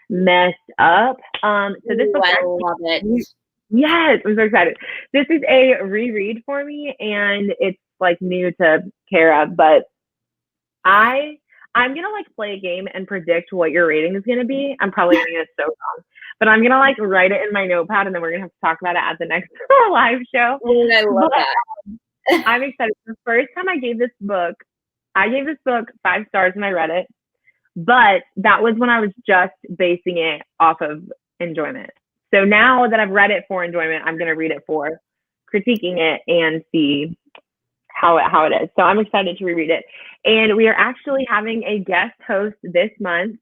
messed up. So this book, I love it. Yes, I'm so excited. This is a reread for me, and it's like new to Carah, but I'm gonna like play a game and predict what your rating is gonna be. I'm probably gonna get it so wrong, but I'm gonna like write it in my notepad, and then we're gonna have to talk about it at the next live show. I love that. I'm excited. The first time I gave this book 5 stars when I read it, but that was when I was just basing it off of enjoyment. So now that I've read it for enjoyment, I'm gonna read it for critiquing it and see how it is. So I'm excited to reread it. And we are actually having a guest host this month.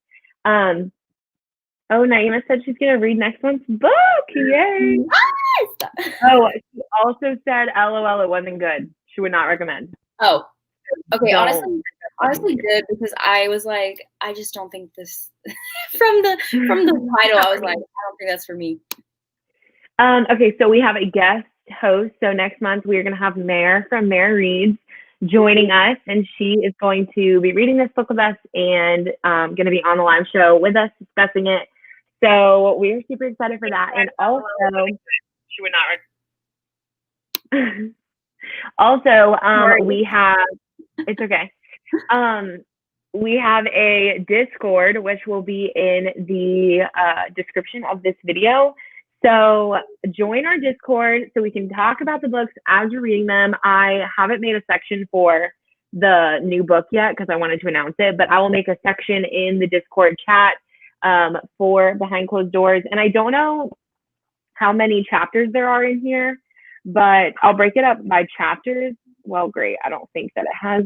Naima said she's going to read next month's book. Yay. Yes! Oh, she also said, LOL, it wasn't good. She would not recommend. Oh, okay. Honestly good, because I was like, I just don't think this from the title, I was like, I don't think that's for me. Okay, so we have a guest host. So next month we're going to have Mare from Mare Reads joining us, and she is going to be reading this book with us and going to be on the live show with us discussing it. So we're super excited for that. And also, she would not. Also, we have, it's okay. We have a Discord, which will be in the description of this video. So join our Discord so we can talk about the books as you're reading them. I haven't made a section for the new book yet because I wanted to announce it, but I will make a section in the Discord chat for Behind Closed Doors. And I don't know how many chapters there are in here, but I'll break it up by chapters. Well, great. I don't think that it has.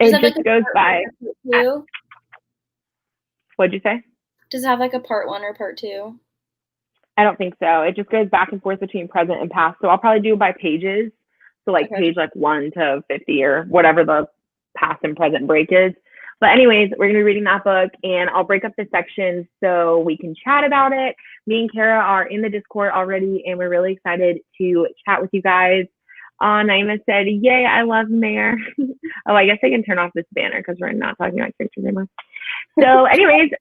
It just goes by. What'd you say? Does it have like a part 1 or part 2? I don't think so. It just goes back and forth between present and past. So I'll probably do it by pages. So like page like 1 to 50 or whatever the past and present break is. But anyways, we're going to be reading that book, and I'll break up the sections so we can chat about it. Me and Carah are in the Discord already, and we're really excited to chat with you guys. Naima said, yay, I love Mare. Oh, I guess I can turn off this banner because we're not talking about pictures anymore. So anyways,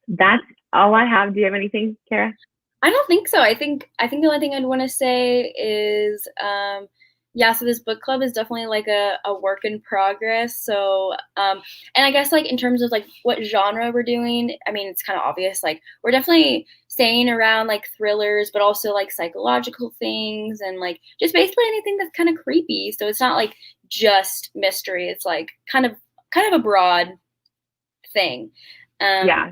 that's all I have. Do you have anything, Carah? I don't think so. I think the only thing I'd want to say is, so this book club is definitely like a work in progress. So, and I guess like in terms of like what genre we're doing, I mean, it's kind of obvious. Like we're definitely staying around like thrillers, but also like psychological things and like just basically anything that's kind of creepy. So it's not like just mystery. It's like kind of a broad thing. Yeah.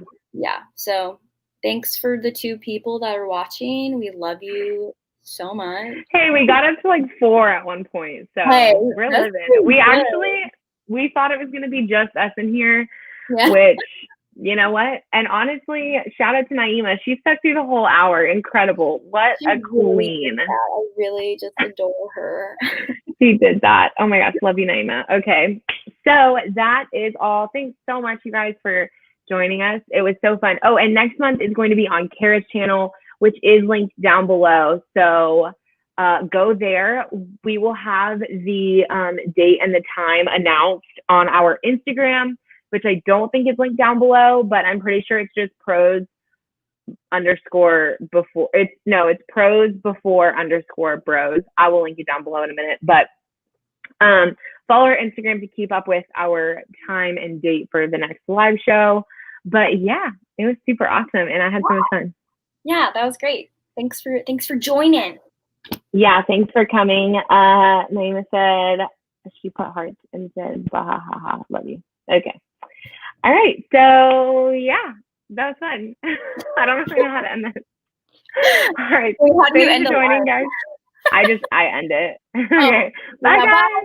So thanks for the 2 people that are watching. We love you so much. Hey, we got up to like 4 at one point. So we're living. We thought it was going to be just us in here, which, you know what? And honestly, shout out to Naima. She stuck through the whole hour. Incredible. What a queen. I really just adore her. She did that. Oh my gosh. Love you, Naima. Okay. So that is all. Thanks so much, you guys, for joining us. It was so fun. Oh, and next month is going to be on Carah's channel, which is linked down below. So go there. We will have the date and the time announced on our Instagram, which I don't think is linked down below, but I'm pretty sure it's just Prose _ before. It's Prose before _ bros. I will link it down below in a minute, but follow our Instagram to keep up with our time and date for the next live show. But yeah, it was super awesome, and I had so much fun. Yeah, that was great. Thanks for joining. Yeah, thanks for coming. Naima said, she put hearts and said, bah, ha, ha, love you. Okay. All right. So yeah, that was fun. I don't know how to end this. All right. Thanks for joining, guys. I end it. Okay. Bye, guys.